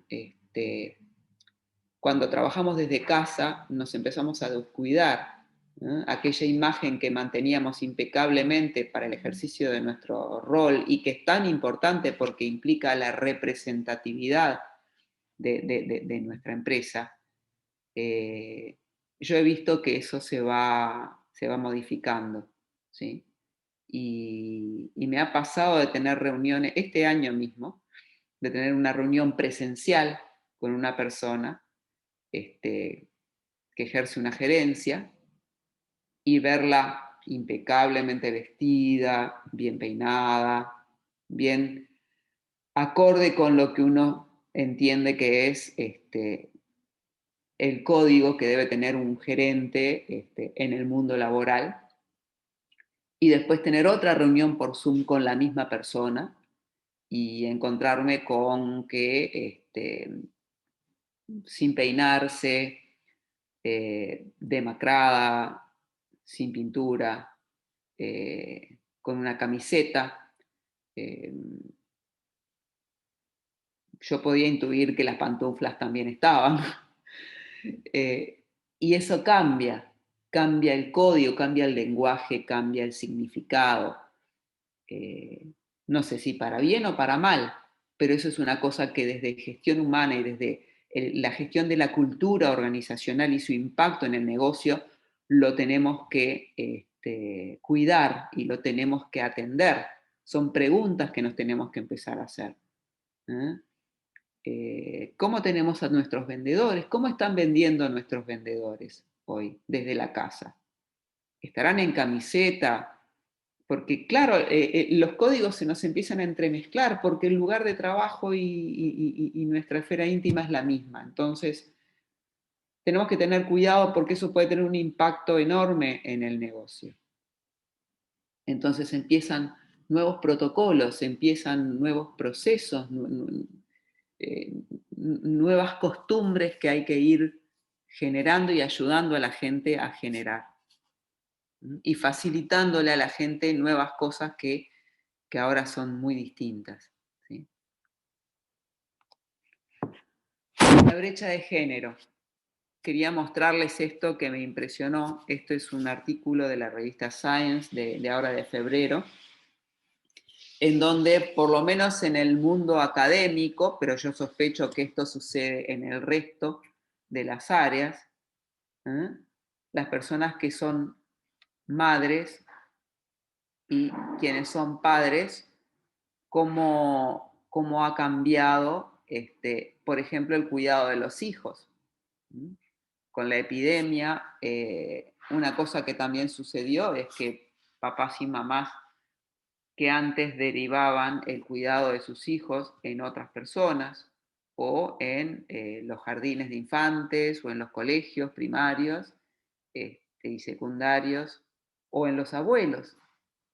Cuando trabajamos desde casa nos empezamos a descuidar, ¿no? Aquella imagen que manteníamos impecablemente para el ejercicio de nuestro rol y que es tan importante porque implica la representatividad de nuestra empresa. Yo he visto que eso se va modificando, ¿sí? Y me ha pasado de tener reuniones, este año mismo, de tener una reunión presencial con una persona que ejerce una gerencia y verla impecablemente vestida, bien peinada, bien acorde con lo que uno entiende que es el código que debe tener un gerente en el mundo laboral, y después tener otra reunión por Zoom con la misma persona y encontrarme con que sin peinarse, demacrada, sin pintura, con una camiseta. Eh, yo podía intuir que las pantuflas también estaban. Y eso cambia el código, cambia el lenguaje, cambia el significado. No sé si para bien o para mal, pero eso es una cosa que desde gestión humana y desde la gestión de la cultura organizacional y su impacto en el negocio, lo tenemos que cuidar y lo tenemos que atender. Son preguntas que nos tenemos que empezar a hacer. ¿Cómo tenemos a nuestros vendedores? ¿Cómo están vendiendo a nuestros vendedores hoy desde la casa? ¿Estarán en camiseta? Porque claro, los códigos se nos empiezan a entremezclar porque el lugar de trabajo y nuestra esfera íntima es la misma. Entonces, tenemos que tener cuidado porque eso puede tener un impacto enorme en el negocio. Entonces empiezan nuevos protocolos, empiezan nuevos procesos, nuevas costumbres que hay que ir generando y ayudando a la gente a generar. Y facilitándole a la gente nuevas cosas que ahora son muy distintas. ¿Sí? La brecha de género. Quería mostrarles esto que me impresionó. Esto es un artículo de la revista Science de ahora de febrero, en donde, por lo menos en el mundo académico, pero yo sospecho que esto sucede en el resto de las áreas, las personas que son madres y quienes son padres, cómo ha cambiado, por ejemplo, el cuidado de los hijos. Con la epidemia, una cosa que también sucedió es que papás y mamás que antes derivaban el cuidado de sus hijos en otras personas o en los jardines de infantes o en los colegios primarios y secundarios o en los abuelos.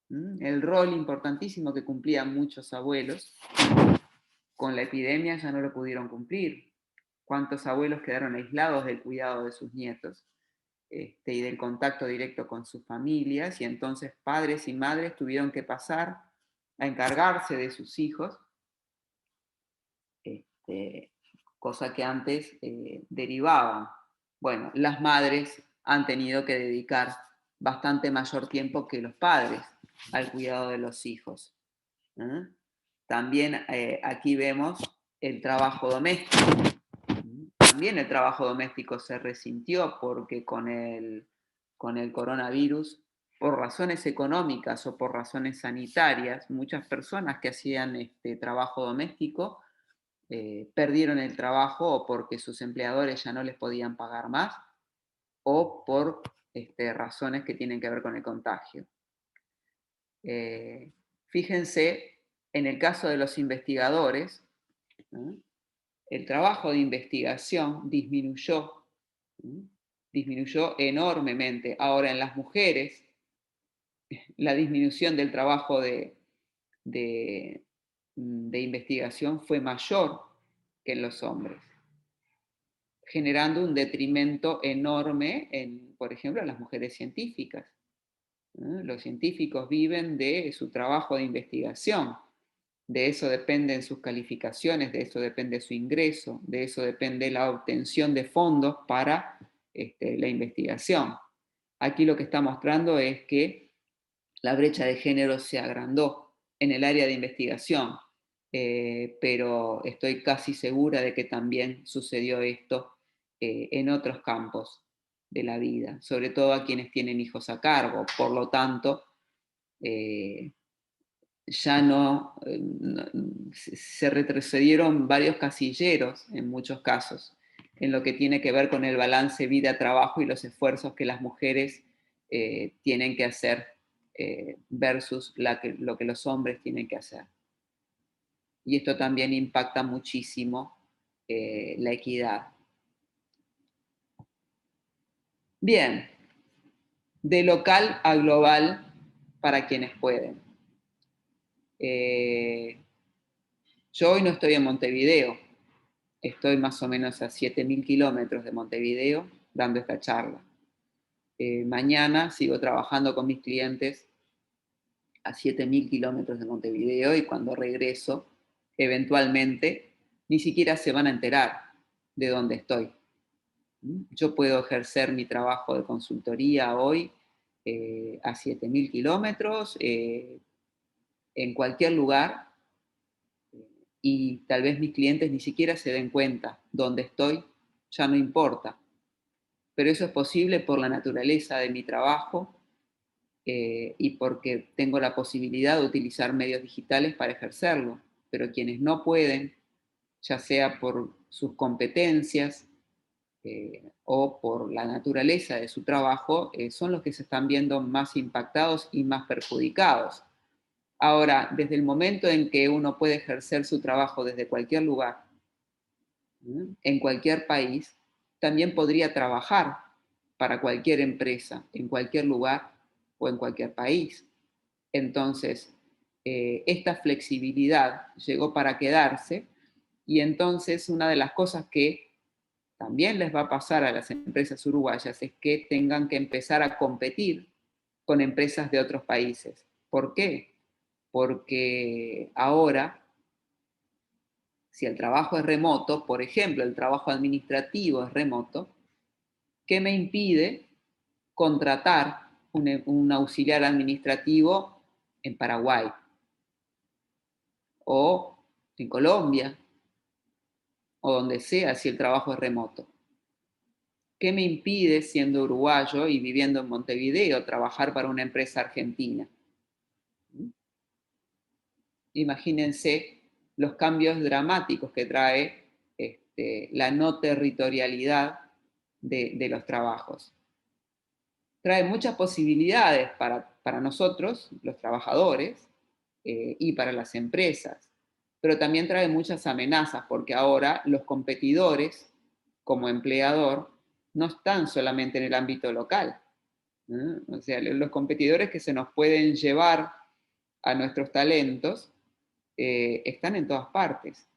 El rol importantísimo que cumplían muchos abuelos, con la epidemia ya no lo pudieron cumplir. ¿Cuántos abuelos quedaron aislados del cuidado de sus nietos y del contacto directo con sus familias? Y entonces padres y madres tuvieron que pasar a encargarse de sus hijos, cosa que antes derivaban. Bueno, las madres han tenido que dedicar bastante mayor tiempo que los padres al cuidado de los hijos. También aquí vemos el trabajo doméstico. También el trabajo doméstico se resintió porque con el coronavirus, por razones económicas o por razones sanitarias, muchas personas que hacían este trabajo doméstico perdieron el trabajo o porque sus empleadores ya no les podían pagar más o por razones que tienen que ver con el contagio. Fíjense, en el caso de los investigadores, el trabajo de investigación disminuyó enormemente. Ahora, en las mujeres, la disminución del trabajo de investigación fue mayor que en los hombres, generando un detrimento enorme por ejemplo, en las mujeres científicas. Los científicos viven de su trabajo de investigación. De eso dependen sus calificaciones, de eso depende su ingreso, de eso depende la obtención de fondos para la investigación. Aquí lo que está mostrando es que la brecha de género se agrandó en el área de investigación, pero estoy casi segura de que también sucedió esto en otros campos de la vida, sobre todo a quienes tienen hijos a cargo. Por lo tanto, ya se retrocedieron varios casilleros en muchos casos, en lo que tiene que ver con el balance vida-trabajo y los esfuerzos que las mujeres tienen que hacer versus lo que los hombres tienen que hacer. Y esto también impacta muchísimo la equidad. Bien, de local a global para quienes pueden. Yo hoy no estoy en Montevideo, estoy más o menos a 7.000 kilómetros de Montevideo dando esta charla. Mañana sigo trabajando con mis clientes a 7.000 kilómetros de Montevideo, y cuando regreso, eventualmente, ni siquiera se van a enterar de dónde estoy. Yo puedo ejercer mi trabajo de consultoría hoy a 7.000 kilómetros, en cualquier lugar, y tal vez mis clientes ni siquiera se den cuenta dónde estoy, ya no importa. Pero eso es posible por la naturaleza de mi trabajo, y porque tengo la posibilidad de utilizar medios digitales para ejercerlo. Pero quienes no pueden, ya sea por sus competencias o por la naturaleza de su trabajo, son los que se están viendo más impactados y más perjudicados. Ahora, desde el momento en que uno puede ejercer su trabajo desde cualquier lugar, en cualquier país, también podría trabajar para cualquier empresa, en cualquier lugar o en cualquier país. Entonces, esta flexibilidad llegó para quedarse, y entonces una de las cosas que también les va a pasar a las empresas uruguayas es que tengan que empezar a competir con empresas de otros países. ¿Por qué? Porque ahora, si el trabajo es remoto, por ejemplo, el trabajo administrativo es remoto, ¿qué me impide contratar un auxiliar administrativo en Paraguay o en Colombia o donde sea si el trabajo es remoto? ¿Qué me impide, siendo uruguayo y viviendo en Montevideo, trabajar para una empresa argentina? Imagínense los cambios dramáticos que trae la no territorialidad de los trabajos. Trae muchas posibilidades para nosotros, los trabajadores, y para las empresas, pero también trae muchas amenazas, porque ahora los competidores, como empleador, no están solamente en el ámbito local. O sea, los competidores que se nos pueden llevar a nuestros talentos están en todas partes.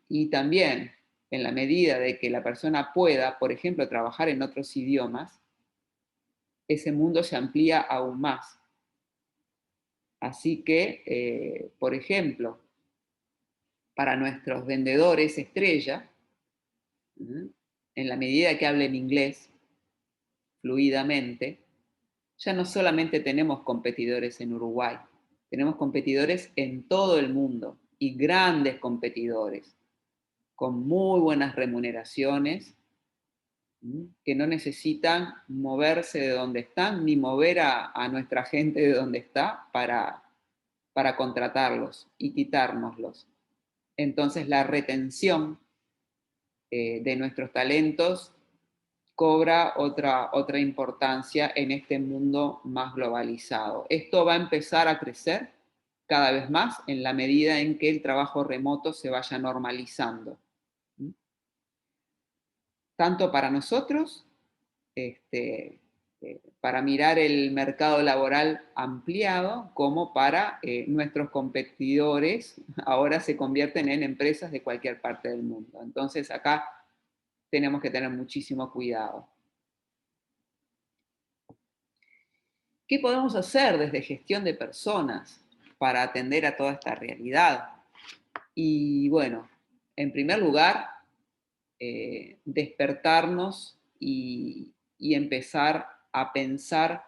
Y también, en la medida de que la persona pueda, por ejemplo, trabajar en otros idiomas, ese mundo se amplía aún más. Así que, por ejemplo, para nuestros vendedores estrella, en la medida que hablen inglés fluidamente, ya no solamente tenemos competidores en Uruguay, tenemos competidores en todo el mundo, y grandes competidores, con muy buenas remuneraciones, que no necesitan moverse de donde están, ni mover a nuestra gente de donde está para contratarlos y quitárnoslos. Entonces la retención de nuestros talentos cobra otra importancia en este mundo más globalizado. Esto va a empezar a crecer cada vez más en la medida en que el trabajo remoto se vaya normalizando. Tanto para nosotros, para mirar el mercado laboral ampliado, como para nuestros competidores, ahora se convierten en empresas de cualquier parte del mundo. Entonces acá tenemos que tener muchísimo cuidado. ¿Qué podemos hacer desde gestión de personas para atender a toda esta realidad? Y bueno, en primer lugar, despertarnos y empezar a pensar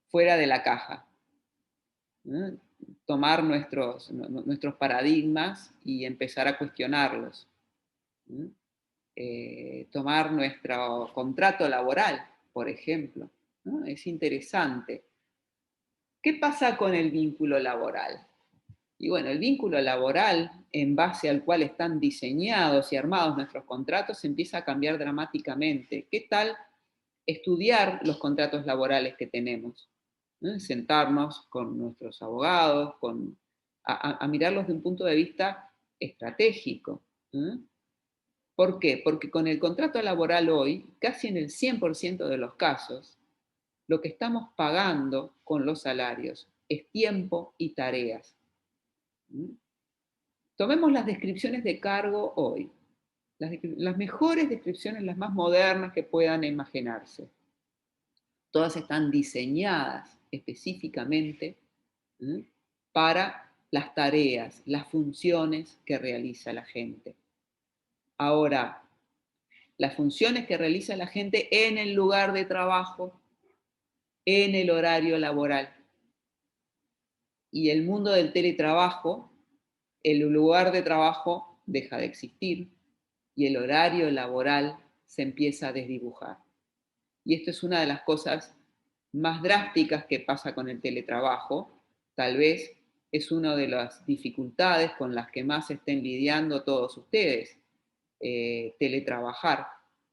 fuera de la caja. Tomar nuestros paradigmas y empezar a cuestionarlos. Tomar nuestro contrato laboral, por ejemplo. Es interesante. ¿Qué pasa con el vínculo laboral? Y bueno, el vínculo laboral, en base al cual están diseñados y armados nuestros contratos, empieza a cambiar dramáticamente. ¿Qué tal estudiar los contratos laborales que tenemos? Sentarnos con nuestros abogados, a mirarlos de un punto de vista estratégico. ¿Por qué? Porque con el contrato laboral hoy, casi en el 100% de los casos, lo que estamos pagando con los salarios es tiempo y tareas. Tomemos las descripciones de cargo hoy, las mejores descripciones, las más modernas que puedan imaginarse. Todas están diseñadas específicamente, ¿m? Para las tareas, las funciones que realiza la gente. Ahora, las funciones que realiza la gente en el lugar de trabajo, en el horario laboral. Y el mundo del teletrabajo, el lugar de trabajo deja de existir y el horario laboral se empieza a desdibujar. Y esto es una de las cosas más drásticas que pasa con el teletrabajo. Tal vez es una de las dificultades con las que más estén lidiando todos ustedes. Teletrabajar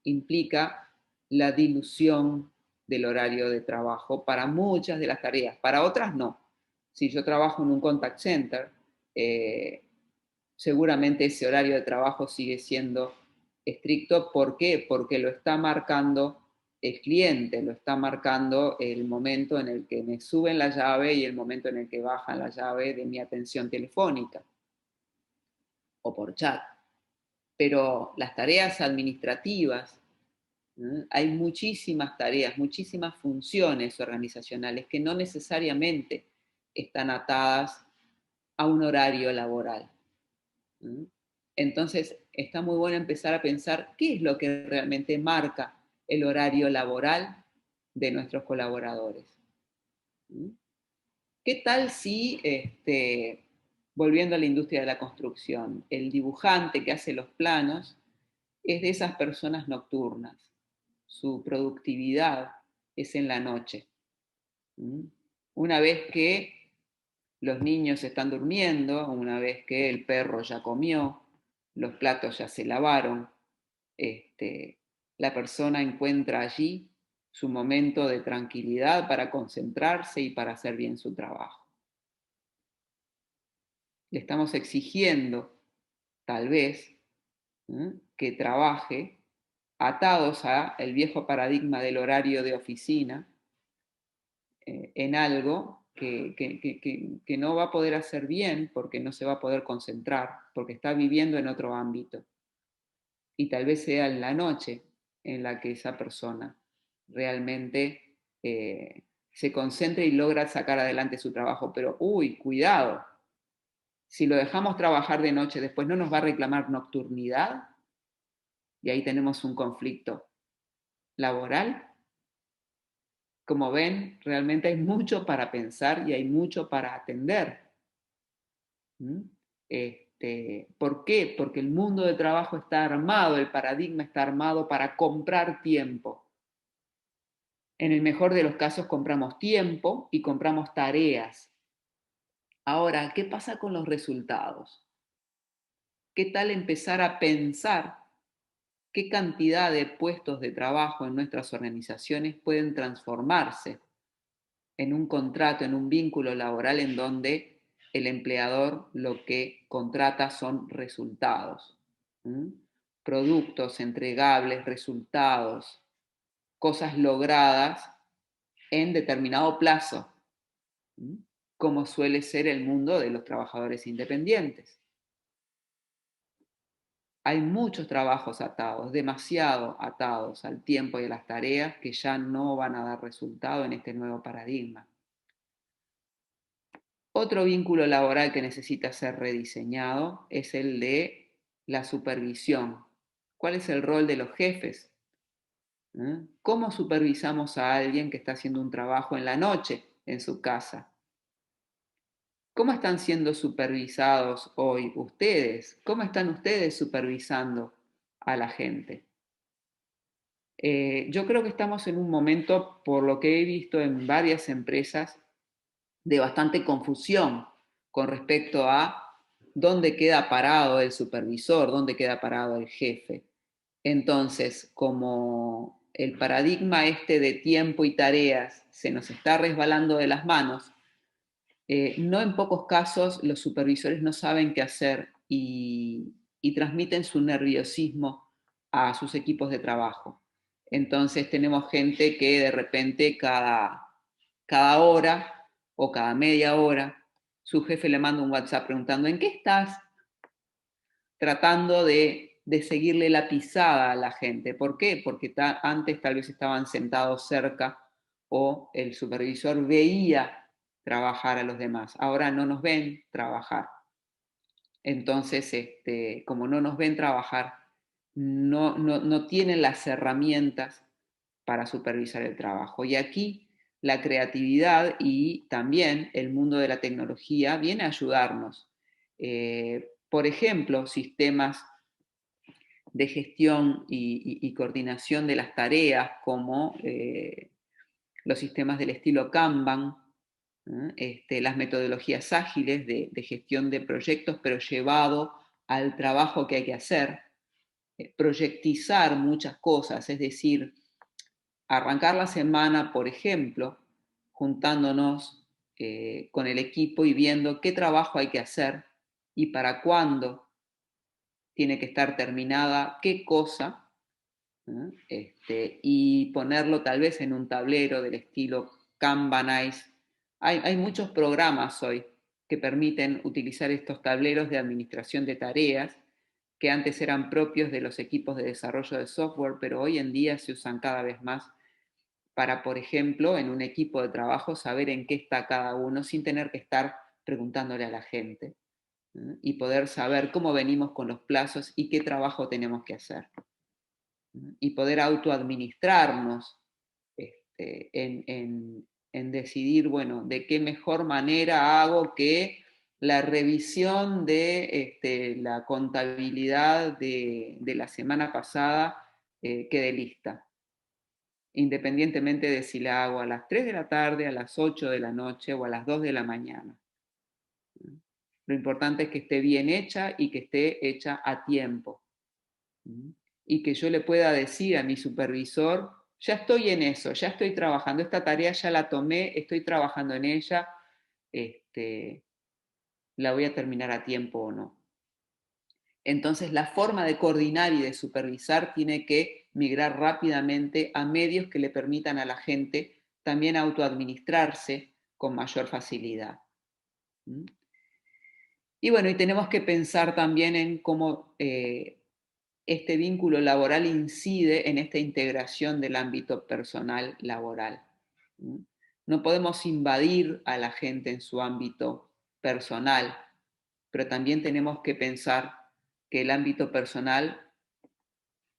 implica la dilución del horario de trabajo para muchas de las tareas, para otras no. Si yo trabajo en un contact center, seguramente ese horario de trabajo sigue siendo estricto. ¿Por qué? Porque lo está marcando el cliente, lo está marcando el momento en el que me suben la llave y el momento en el que bajan la llave de mi atención telefónica o por chat. Pero las tareas administrativas, hay muchísimas tareas, muchísimas funciones organizacionales que no necesariamente están atadas a un horario laboral. Entonces, está muy bueno empezar a pensar qué es lo que realmente marca el horario laboral de nuestros colaboradores. ¿Qué tal si, volviendo a la industria de la construcción, el dibujante que hace los planos es de esas personas nocturnas? Su productividad es en la noche. Una vez que los niños están durmiendo, una vez que el perro ya comió, los platos ya se lavaron, la persona encuentra allí su momento de tranquilidad para concentrarse y para hacer bien su trabajo. Le estamos exigiendo, tal vez, que trabaje atados al viejo paradigma del horario de oficina, en algo que no va a poder hacer bien porque no se va a poder concentrar, porque está viviendo en otro ámbito. Y tal vez sea en la noche en la que esa persona realmente se concentre y logra sacar adelante su trabajo. Pero, cuidado, si lo dejamos trabajar de noche, después no nos va a reclamar nocturnidad y ahí tenemos un conflicto laboral. Como ven, realmente hay mucho para pensar y hay mucho para atender. ¿Por qué? Porque el mundo del trabajo está armado, el paradigma está armado para comprar tiempo. En el mejor de los casos compramos tiempo y compramos tareas. Ahora, ¿qué pasa con los resultados? ¿Qué tal empezar a pensar qué cantidad de puestos de trabajo en nuestras organizaciones pueden transformarse en un contrato, en un vínculo laboral en donde el empleador lo que contrata son resultados? Productos entregables, resultados, cosas logradas en determinado plazo, como suele ser el mundo de los trabajadores independientes. Hay muchos trabajos atados, demasiado atados al tiempo y a las tareas que ya no van a dar resultado en este nuevo paradigma. Otro vínculo laboral que necesita ser rediseñado es el de la supervisión. ¿Cuál es el rol de los jefes? ¿Cómo supervisamos a alguien que está haciendo un trabajo en la noche en su casa? ¿Cómo están siendo supervisados hoy ustedes? ¿Cómo están ustedes supervisando a la gente? Yo creo que estamos en un momento, por lo que he visto en varias empresas, de bastante confusión con respecto a dónde queda parado el supervisor, dónde queda parado el jefe. Entonces, como el paradigma este de tiempo y tareas se nos está resbalando de las manos, no en pocos casos los supervisores no saben qué hacer y transmiten su nerviosismo a sus equipos de trabajo. Entonces tenemos gente que de repente cada hora o cada media hora su jefe le manda un WhatsApp preguntando ¿en qué estás? Tratando de seguirle la pisada a la gente. ¿Por qué? Porque antes tal vez estaban sentados cerca o el supervisor veía trabajar a los demás. Ahora no nos ven trabajar. Entonces, como no nos ven trabajar, no tienen las herramientas para supervisar el trabajo. Y aquí la creatividad y también el mundo de la tecnología viene a ayudarnos. Por ejemplo, sistemas de gestión y coordinación de las tareas como los sistemas del estilo Kanban, las metodologías ágiles de gestión de proyectos, pero llevado al trabajo que hay que hacer, proyectizar muchas cosas, es decir, arrancar la semana, por ejemplo, juntándonos con el equipo y viendo qué trabajo hay que hacer y para cuándo tiene que estar terminada qué cosa, y ponerlo tal vez en un tablero del estilo Kanbanize. Hay muchos programas hoy que permiten utilizar estos tableros de administración de tareas que antes eran propios de los equipos de desarrollo de software, pero hoy en día se usan cada vez más para, por ejemplo, en un equipo de trabajo saber en qué está cada uno sin tener que estar preguntándole a la gente, y poder saber cómo venimos con los plazos y qué trabajo tenemos que hacer. Y poder autoadministrarnos en decidir, bueno, de qué mejor manera hago que la revisión de la contabilidad de la semana pasada quede lista, independientemente de si la hago a las 3 de la tarde, a las 8 de la noche o a las 2 de la mañana. Lo importante es que esté bien hecha y que esté hecha a tiempo. Y que yo le pueda decir a mi supervisor, ya estoy en eso, ya estoy trabajando, esta tarea ya la tomé, estoy trabajando en ella, la voy a terminar a tiempo o no. Entonces la forma de coordinar y de supervisar tiene que migrar rápidamente a medios que le permitan a la gente también autoadministrarse con mayor facilidad. Y bueno, y tenemos que pensar también en cómo este vínculo laboral incide en esta integración del ámbito personal laboral. No podemos invadir a la gente en su ámbito personal, pero también tenemos que pensar que el ámbito personal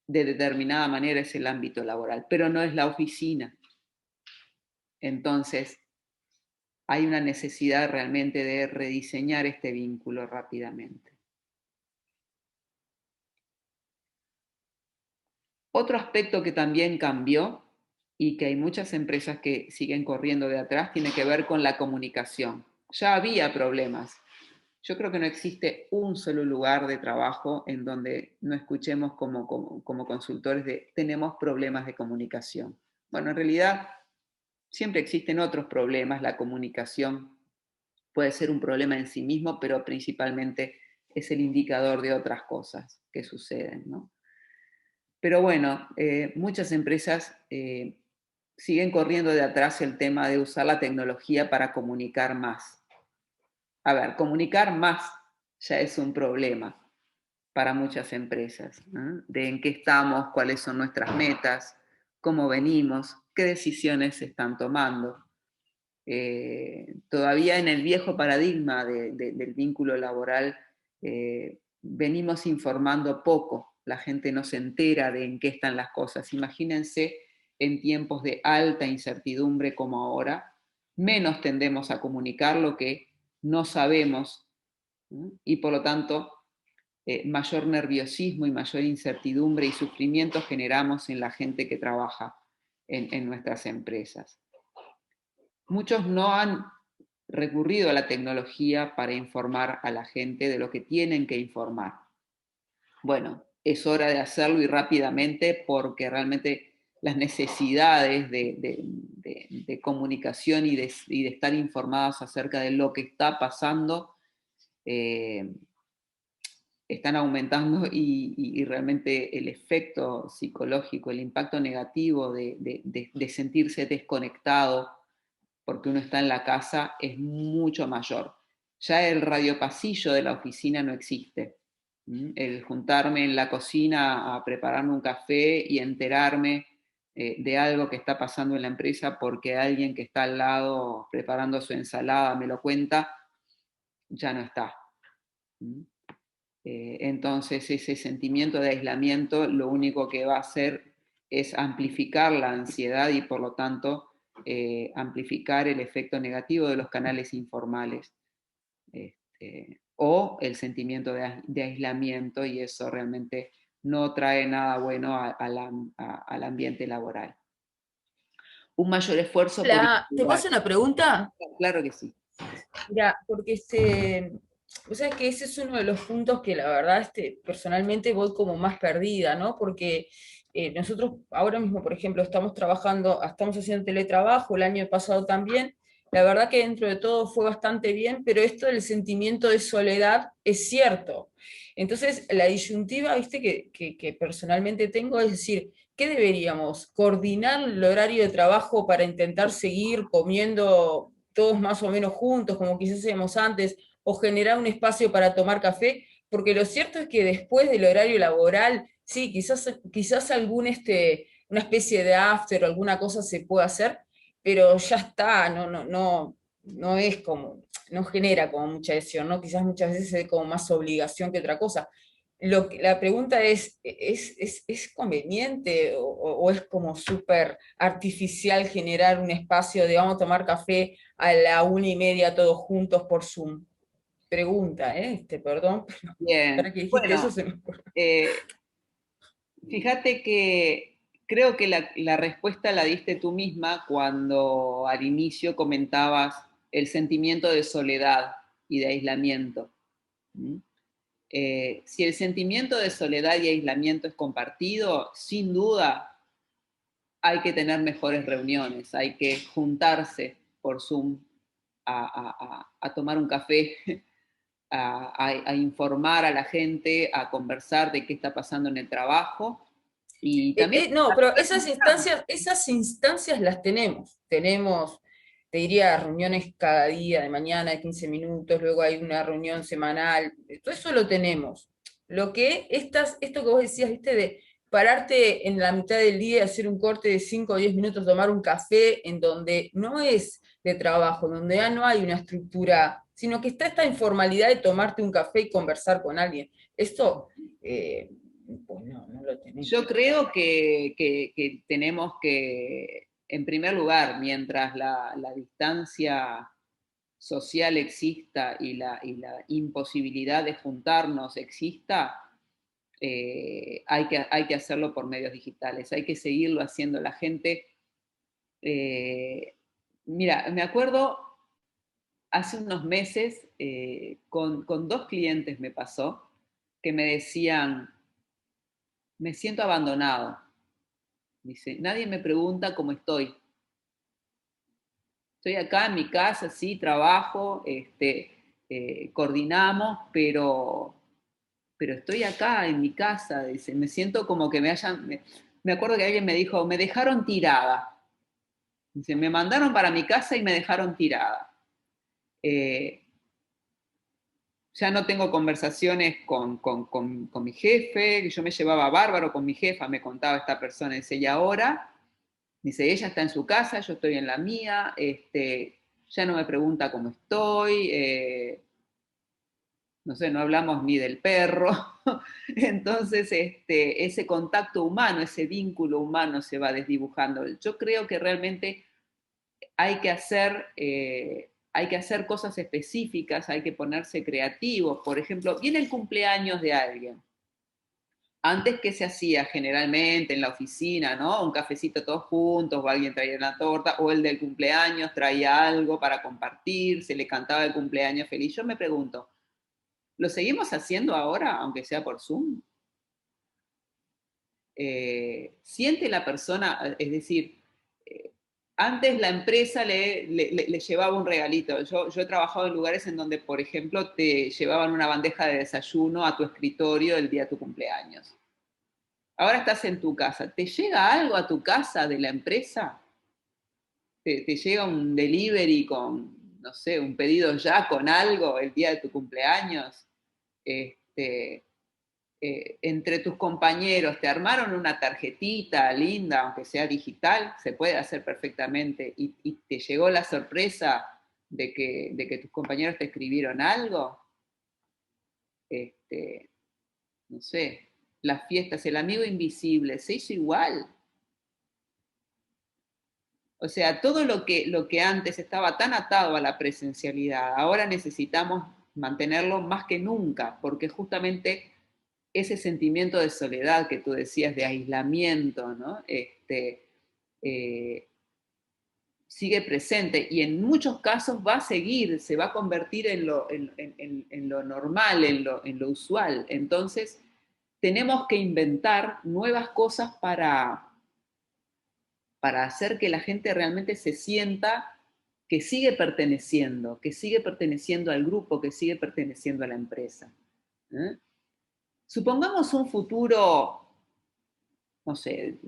de determinada manera es el ámbito laboral, pero no es la oficina. Entonces, hay una necesidad realmente de rediseñar este vínculo rápidamente. Otro aspecto que también cambió y que hay muchas empresas que siguen corriendo de atrás tiene que ver con la comunicación. Ya había problemas. Yo creo que no existe un solo lugar de trabajo en donde no escuchemos como consultores de tenemos problemas de comunicación. Bueno, en realidad siempre existen otros problemas. La comunicación puede ser un problema en sí mismo, pero principalmente es el indicador de otras cosas que suceden, ¿no? Pero bueno, muchas empresas siguen corriendo de atrás el tema de usar la tecnología para comunicar más. A ver, comunicar más ya es un problema para muchas empresas, ¿no? De en qué estamos, cuáles son nuestras metas, cómo venimos, qué decisiones se están tomando. Todavía en el viejo paradigma del vínculo laboral venimos informando poco, la gente no se entera de en qué están las cosas. Imagínense en tiempos de alta incertidumbre como ahora, menos tendemos a comunicar lo que no sabemos, ¿no? Y por lo tanto mayor nerviosismo y mayor incertidumbre y sufrimiento generamos en la gente que trabaja en nuestras empresas. Muchos no han recurrido a la tecnología para informar a la gente de lo que tienen que informar. Bueno, es hora de hacerlo y rápidamente porque realmente las necesidades de comunicación y de estar informados acerca de lo que está pasando están aumentando y realmente el efecto psicológico, el impacto negativo de sentirse desconectado porque uno está en la casa es mucho mayor. Ya el radiopasillo de la oficina no existe. El juntarme en la cocina a prepararme un café y enterarme de algo que está pasando en la empresa porque alguien que está al lado preparando su ensalada me lo cuenta, ya no está. ¿Mm? Entonces ese sentimiento de aislamiento lo único que va a hacer es amplificar la ansiedad y por lo tanto amplificar el efecto negativo de los canales informales. O el sentimiento de aislamiento, y eso realmente no trae nada bueno al ambiente laboral. Un mayor esfuerzo por ¿Te individual. paso una pregunta? Claro que sí. Mira, porque o sea, que ese es uno de los puntos que la verdad personalmente voy como más perdida, ¿no? Porque nosotros ahora mismo, por ejemplo, estamos haciendo teletrabajo, el año pasado también, la verdad que dentro de todo fue bastante bien, pero esto del sentimiento de soledad es cierto. Entonces, la disyuntiva, viste, que personalmente tengo es decir, ¿qué deberíamos? ¿Coordinar el horario de trabajo para intentar seguir comiendo todos más o menos juntos, como quizás hacíamos antes, o generar un espacio para tomar café? Porque lo cierto es que después del horario laboral, sí, quizás una especie de after o alguna cosa se puede hacer, pero ya está, no es como, no genera como mucha adhesión, ¿no? Quizás muchas veces se ve como más obligación que otra cosa. La pregunta ¿es conveniente o es como súper artificial generar un espacio de vamos a tomar café a la 1:30 todos juntos por Zoom? Pregunta, perdón, pero ahora Bien. que dijiste eso Bueno, se me ocurre. fíjate que creo que la respuesta la diste tú misma cuando al inicio comentabas el sentimiento de soledad y de aislamiento. ¿Mm? Si el sentimiento de soledad y aislamiento es compartido, sin duda hay que tener mejores reuniones, hay que juntarse por Zoom a tomar un café, a informar a la gente, a conversar de qué está pasando en el trabajo y también... No, pero esas instancias las tenemos. Tenemos, te diría, reuniones cada día, de mañana, de 15 minutos, luego hay una reunión semanal, todo eso lo tenemos. Esto que vos decías, viste, de pararte en la mitad del día, hacer un corte de 5 o 10 minutos, tomar un café, en donde no es de trabajo, donde ya no hay una estructura, sino que está esta informalidad de tomarte un café y conversar con alguien. Esto, pues no lo tenemos. Yo creo que tenemos que, en primer lugar, mientras la distancia social exista y la imposibilidad de juntarnos exista, hay que hacerlo por medios digitales, hay que seguirlo haciendo. La gente, mira, me acuerdo hace unos meses, con dos clientes me pasó, que me decían, me siento abandonado. Dice, nadie me pregunta cómo estoy. Estoy acá en mi casa, sí, trabajo, coordinamos, pero estoy acá en mi casa. Dice, me siento como que me acuerdo que alguien me dijo, me dejaron tirada. Dice, me mandaron para mi casa y me dejaron tirada. Eh, ya no tengo conversaciones con mi jefe, que yo me llevaba bárbaro con mi jefa, me contaba esta persona, dice, y ahora, dice, ella está en su casa, yo estoy en la mía, ya no me pregunta cómo estoy, no sé, no hablamos ni del perro, entonces ese contacto humano, ese vínculo humano se va desdibujando. Yo creo que realmente hay que hacer cosas específicas, hay que ponerse creativos. Por ejemplo, viene el cumpleaños de alguien. Antes, ¿qué se hacía generalmente en la oficina, no? Un cafecito todos juntos, o alguien traía una torta, o el del cumpleaños traía algo para compartir, se le cantaba el cumpleaños feliz. Yo me pregunto, ¿lo seguimos haciendo ahora, aunque sea por Zoom? Siente la persona, es decir, antes la empresa le llevaba un regalito. Yo he trabajado en lugares en donde, por ejemplo, te llevaban una bandeja de desayuno a tu escritorio el día de tu cumpleaños. Ahora estás en tu casa. ¿Te llega algo a tu casa de la empresa? ¿Te llega un delivery con, no sé, un pedido ya con algo el día de tu cumpleaños? Este, entre tus compañeros te armaron una tarjetita linda, aunque sea digital, se puede hacer perfectamente, y te llegó la sorpresa de que tus compañeros te escribieron algo, no sé, las fiestas, el amigo invisible, se hizo igual. O sea, todo lo que antes estaba tan atado a la presencialidad, ahora necesitamos mantenerlo más que nunca, porque justamente ese sentimiento de soledad que tú decías, de aislamiento, ¿no? Eh, sigue presente y en muchos casos va a seguir, se va a convertir en lo normal, en lo usual. Entonces, tenemos que inventar nuevas cosas para hacer que la gente realmente se sienta que sigue perteneciendo al grupo, que sigue perteneciendo a la empresa. ¿Eh? Supongamos un futuro, no sé,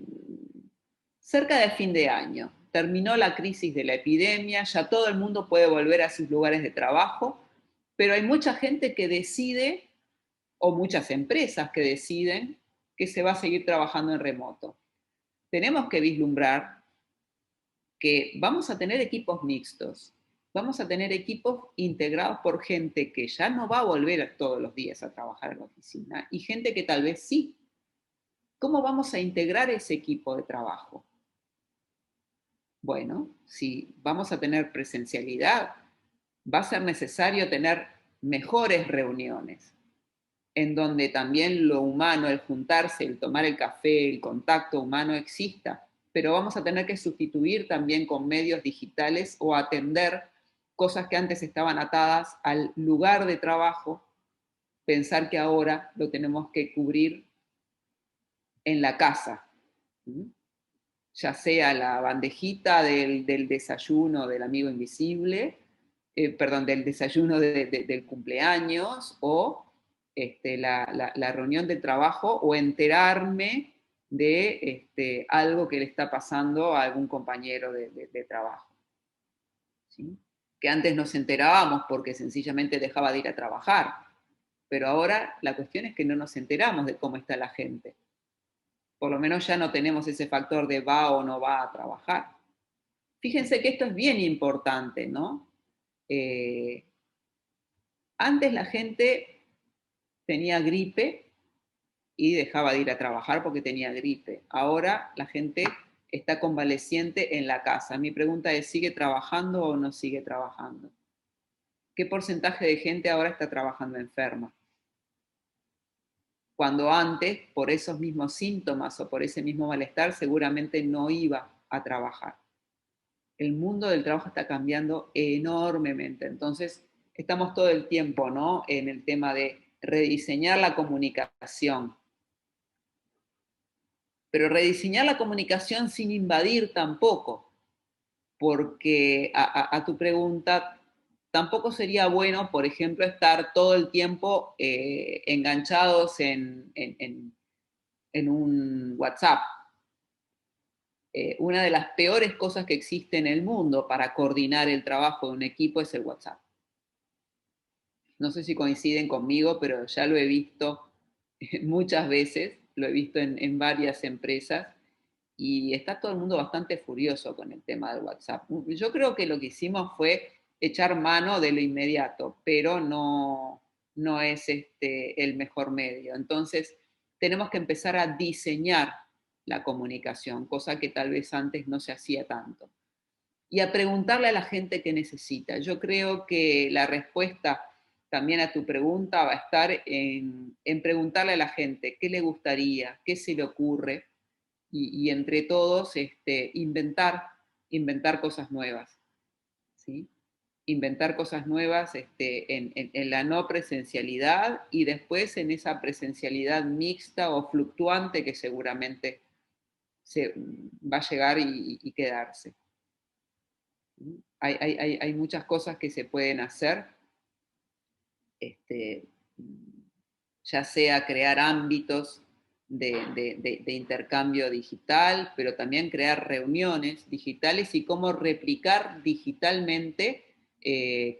cerca de fin de año. Terminó la crisis de la epidemia, ya todo el mundo puede volver a sus lugares de trabajo, pero hay mucha gente que decide, o muchas empresas que deciden, que se va a seguir trabajando en remoto. Tenemos que vislumbrar que vamos a tener equipos mixtos, vamos a tener equipos integrados por gente que ya no va a volver todos los días a trabajar en la oficina y gente que tal vez sí. ¿Cómo vamos a integrar ese equipo de trabajo? Bueno, si vamos a tener presencialidad, va a ser necesario tener mejores reuniones, en donde también lo humano, el juntarse, el tomar el café, el contacto humano exista, pero vamos a tener que sustituir también con medios digitales o atender cosas que antes estaban atadas al lugar de trabajo, pensar que ahora lo tenemos que cubrir en la casa. Ya sea la bandejita del desayuno del amigo invisible, perdón, del desayuno del cumpleaños, o la reunión de trabajo, o enterarme de algo que le está pasando a algún compañero de trabajo. ¿Sí? Que antes nos enterábamos porque sencillamente dejaba de ir a trabajar, pero ahora la cuestión es que no nos enteramos de cómo está la gente. Por lo menos ya no tenemos ese factor de va o no va a trabajar. Fíjense que esto es bien importante, ¿no? Antes la gente tenía gripe y dejaba de ir a trabajar porque tenía gripe. Ahora la gente está convaleciente en la casa. Mi pregunta es, ¿sigue trabajando o no sigue trabajando? ¿Qué porcentaje de gente ahora está trabajando enferma? Cuando antes, por esos mismos síntomas o por ese mismo malestar, seguramente no iba a trabajar. El mundo del trabajo está cambiando enormemente. Entonces, estamos todo el tiempo, ¿no?, en el tema de rediseñar la comunicación. Pero rediseñar la comunicación sin invadir tampoco, porque a tu pregunta, tampoco sería bueno, por ejemplo, estar todo el tiempo enganchados en un WhatsApp. Una de las peores cosas que existe en el mundo para coordinar el trabajo de un equipo es el WhatsApp. No sé si coinciden conmigo, pero ya lo he visto muchas veces, lo he visto en varias empresas, y está todo el mundo bastante furioso con el tema del WhatsApp. Yo creo que lo que hicimos fue echar mano de lo inmediato, pero no es el mejor medio. Entonces, tenemos que empezar a diseñar la comunicación, cosa que tal vez antes no se hacía tanto. Y a preguntarle a la gente qué necesita. Yo creo que la respuesta también a tu pregunta va a estar en preguntarle a la gente qué le gustaría, qué se le ocurre, y entre todos inventar cosas nuevas. ¿Sí? Inventar cosas nuevas en la no presencialidad, y después en esa presencialidad mixta o fluctuante que seguramente va a llegar y quedarse. Hay muchas cosas que se pueden hacer, ya sea crear ámbitos de intercambio digital, pero también crear reuniones digitales y cómo replicar digitalmente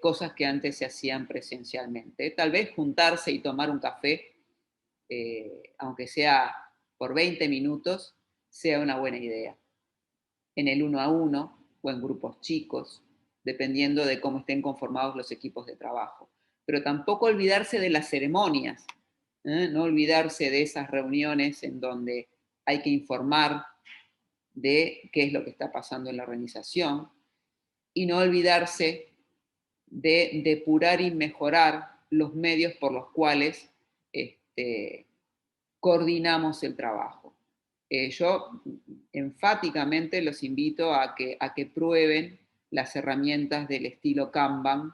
cosas que antes se hacían presencialmente. Tal vez juntarse y tomar un café aunque sea por 20 minutos, sea una buena idea. En el 1 a 1 o en grupos chicos, dependiendo de cómo estén conformados los equipos de trabajo. Pero tampoco olvidarse de las ceremonias, no olvidarse de esas reuniones en donde hay que informar de qué es lo que está pasando en la organización y no olvidarse de depurar y mejorar los medios por los cuales coordinamos el trabajo. Yo enfáticamente los invito a que prueben las herramientas del estilo Kanban,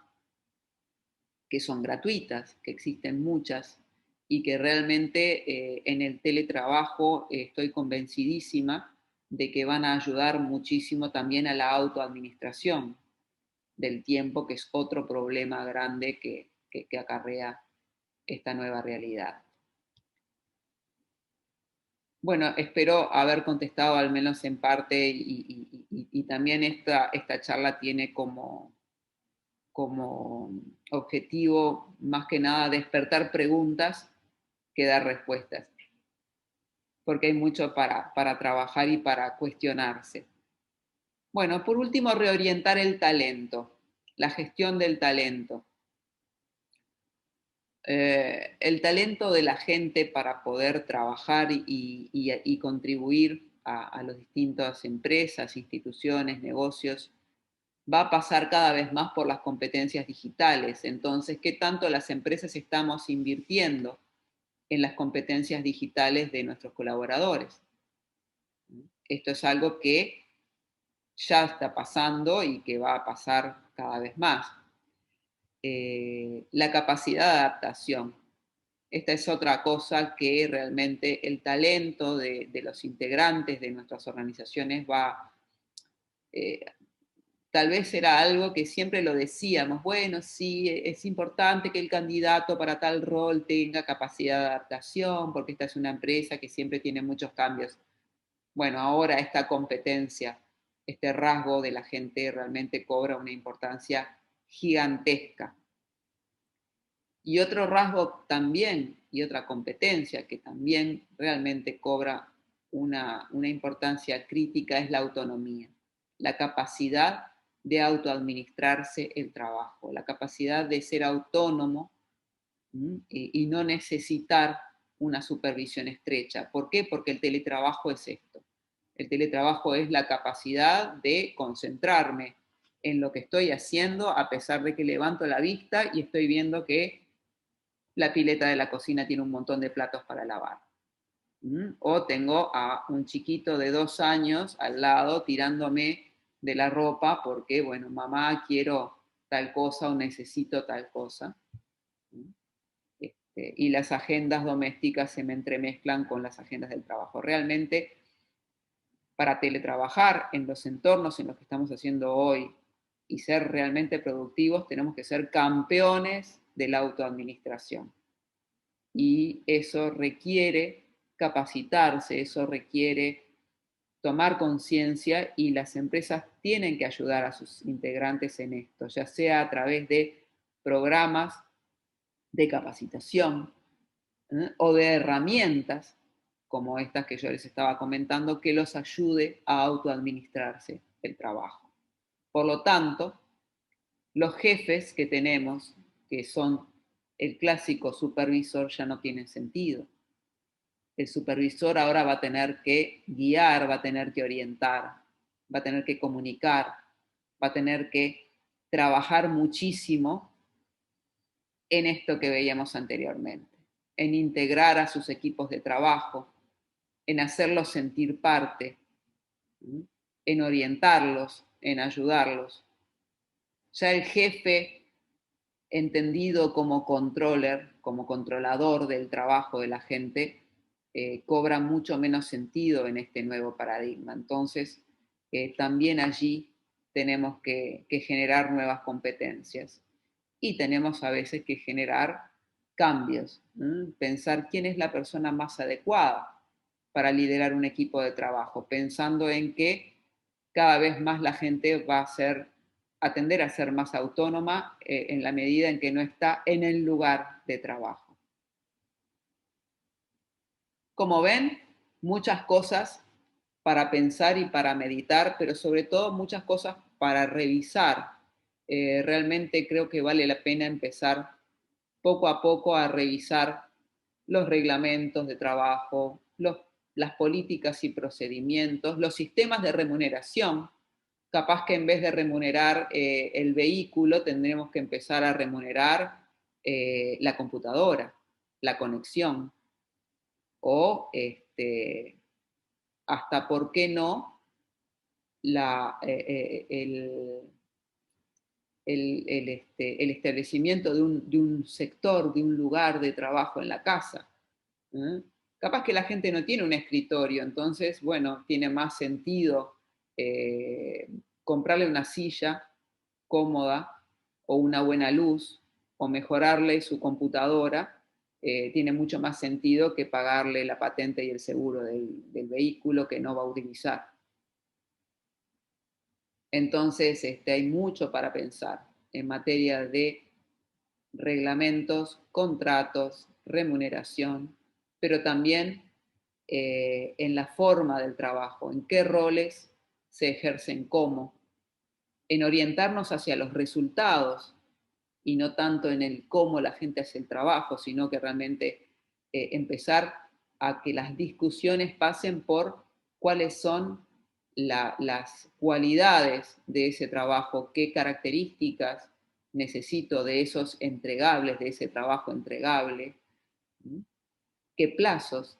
que son gratuitas, que existen muchas, y que realmente en el teletrabajo estoy convencidísima de que van a ayudar muchísimo también a la autoadministración del tiempo, que es otro problema grande que acarrea esta nueva realidad. Bueno, espero haber contestado al menos en parte y también esta charla tiene como objetivo más que nada despertar preguntas que dar respuestas, porque hay mucho para trabajar y para cuestionarse. Bueno, por último, reorientar el talento, la gestión del talento. El talento de la gente para poder trabajar y contribuir a las distintas empresas, instituciones, negocios, va a pasar cada vez más por las competencias digitales. Entonces, ¿qué tanto las empresas estamos invirtiendo en las competencias digitales de nuestros colaboradores? Esto es algo que ya está pasando y que va a pasar cada vez más. La capacidad de adaptación. Esta es otra cosa que realmente el talento de los integrantes de nuestras organizaciones va, tal vez era algo que siempre lo decíamos, bueno, sí, es importante que el candidato para tal rol tenga capacidad de adaptación, porque esta es una empresa que siempre tiene muchos cambios. Bueno, ahora esta competencia, este rasgo de la gente realmente cobra una importancia gigantesca. Y otro rasgo también, y otra competencia que también realmente cobra una importancia crítica es la autonomía, la capacidad de autoadministrarse el trabajo, la capacidad de ser autónomo y no necesitar una supervisión estrecha. ¿Por qué? Porque el teletrabajo es esto. El teletrabajo es la capacidad de concentrarme en lo que estoy haciendo a pesar de que levanto la vista y estoy viendo que la pileta de la cocina tiene un montón de platos para lavar. O tengo a un chiquito de 2 años al lado tirándome de la ropa porque, bueno, mamá, quiero tal cosa o necesito tal cosa. Y las agendas domésticas se me entremezclan con las agendas del trabajo. Realmente, para teletrabajar en los entornos en los que estamos haciendo hoy y ser realmente productivos, tenemos que ser campeones de la autoadministración. Y eso requiere capacitarse, eso requiere tomar conciencia y las empresas tienen que ayudar a sus integrantes en esto, ya sea a través de programas de capacitación o de herramientas como estas que yo les estaba comentando que los ayude a autoadministrarse el trabajo. Por lo tanto, los jefes que tenemos, que son el clásico supervisor, ya no tienen sentido. El supervisor ahora va a tener que guiar, va a tener que orientar, va a tener que comunicar, va a tener que trabajar muchísimo en esto que veíamos anteriormente, en integrar a sus equipos de trabajo, en hacerlos sentir parte, en orientarlos, en ayudarlos. Ya el jefe entendido como controller, como controlador del trabajo de la gente, cobra mucho menos sentido en este nuevo paradigma. Entonces, también allí tenemos que generar nuevas competencias y tenemos a veces que generar cambios, pensar quién es la persona más adecuada para liderar un equipo de trabajo, pensando en que cada vez más la gente va a tender a ser más autónoma en la medida en que no está en el lugar de trabajo. Como ven, muchas cosas para pensar y para meditar, pero sobre todo muchas cosas para revisar. Realmente creo que vale la pena empezar poco a poco a revisar los reglamentos de trabajo, las políticas y procedimientos, los sistemas de remuneración. Capaz que en vez de remunerar el vehículo, tendremos que empezar a remunerar la computadora, la conexión, o hasta, ¿por qué no?, el establecimiento de un sector, de un lugar de trabajo en la casa. Capaz que la gente no tiene un escritorio, entonces, bueno, tiene más sentido comprarle una silla cómoda o una buena luz o mejorarle su computadora. Tiene mucho más sentido que pagarle la patente y el seguro del vehículo que no va a utilizar. Entonces, hay mucho para pensar en materia de reglamentos, contratos, remuneración, pero también en la forma del trabajo, en qué roles se ejercen cómo, en orientarnos hacia los resultados y no tanto en el cómo la gente hace el trabajo, sino que realmente empezar a que las discusiones pasen por cuáles son las cualidades de ese trabajo, qué características necesito de esos entregables, de ese trabajo entregable, qué plazos,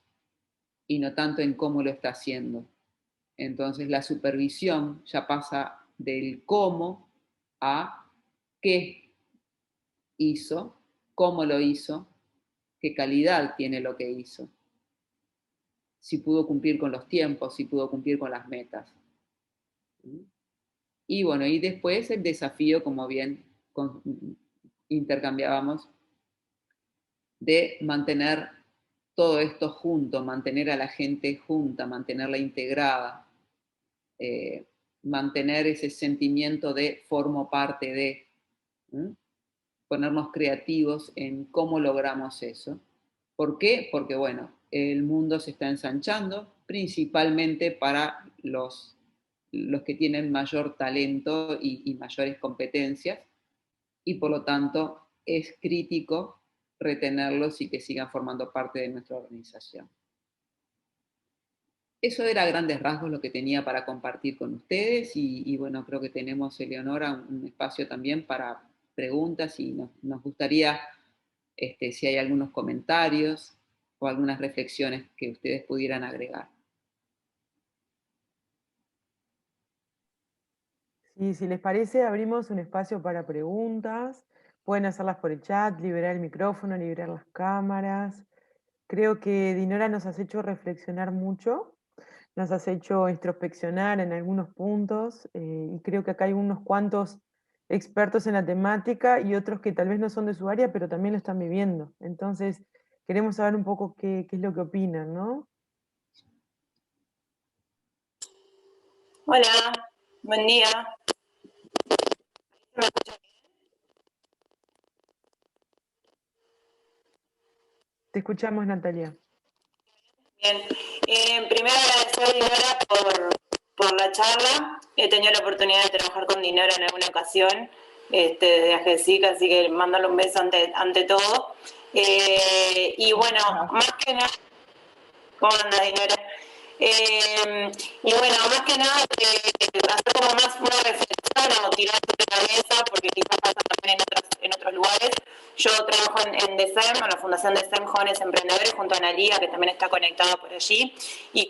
y no tanto en cómo lo está haciendo. Entonces la supervisión ya pasa del cómo a qué hizo, cómo lo hizo, qué calidad tiene lo que hizo, si pudo cumplir con los tiempos, si pudo cumplir con las metas. Y bueno, y después el desafío, como bien intercambiábamos, de mantener todo esto junto, mantener a la gente junta, mantenerla integrada, mantener ese sentimiento de formo parte de, ponernos creativos en cómo logramos eso. ¿Por qué? Porque, bueno, el mundo se está ensanchando, principalmente para los que tienen mayor talento y mayores competencias, y por lo tanto es crítico retenerlos y que sigan formando parte de nuestra organización. Eso era a grandes rasgos lo que tenía para compartir con ustedes y bueno, creo que tenemos, Eleonora, un espacio también para preguntas y nos gustaría, si hay algunos comentarios o algunas reflexiones que ustedes pudieran agregar. Sí, si les parece, abrimos un espacio para preguntas. Pueden hacerlas por el chat, liberar el micrófono, liberar las cámaras. Creo que Dinora nos has hecho reflexionar mucho, nos has hecho introspeccionar en algunos puntos y creo que acá hay unos cuantos expertos en la temática y otros que tal vez no son de su área, pero también lo están viviendo. Entonces, queremos saber un poco qué es lo que opinan, ¿no? Hola, buen día. Te escuchamos, Natalia. Bien, primero agradecer a Dinora por la charla. He tenido la oportunidad de trabajar con Dinora en alguna ocasión desde AGESIC, así que mandarle un beso ante todo. Y bueno, más que nada, ¿cómo anda, Dinora? Y bueno, más que nada, hacer como más una reflexión o tirar sobre la mesa, porque quizás pasa también en otros lugares. Yo trabajo en DECEM, en la Fundación DECEM Jóvenes Emprendedores, junto a Analía, que también está conectada por allí, y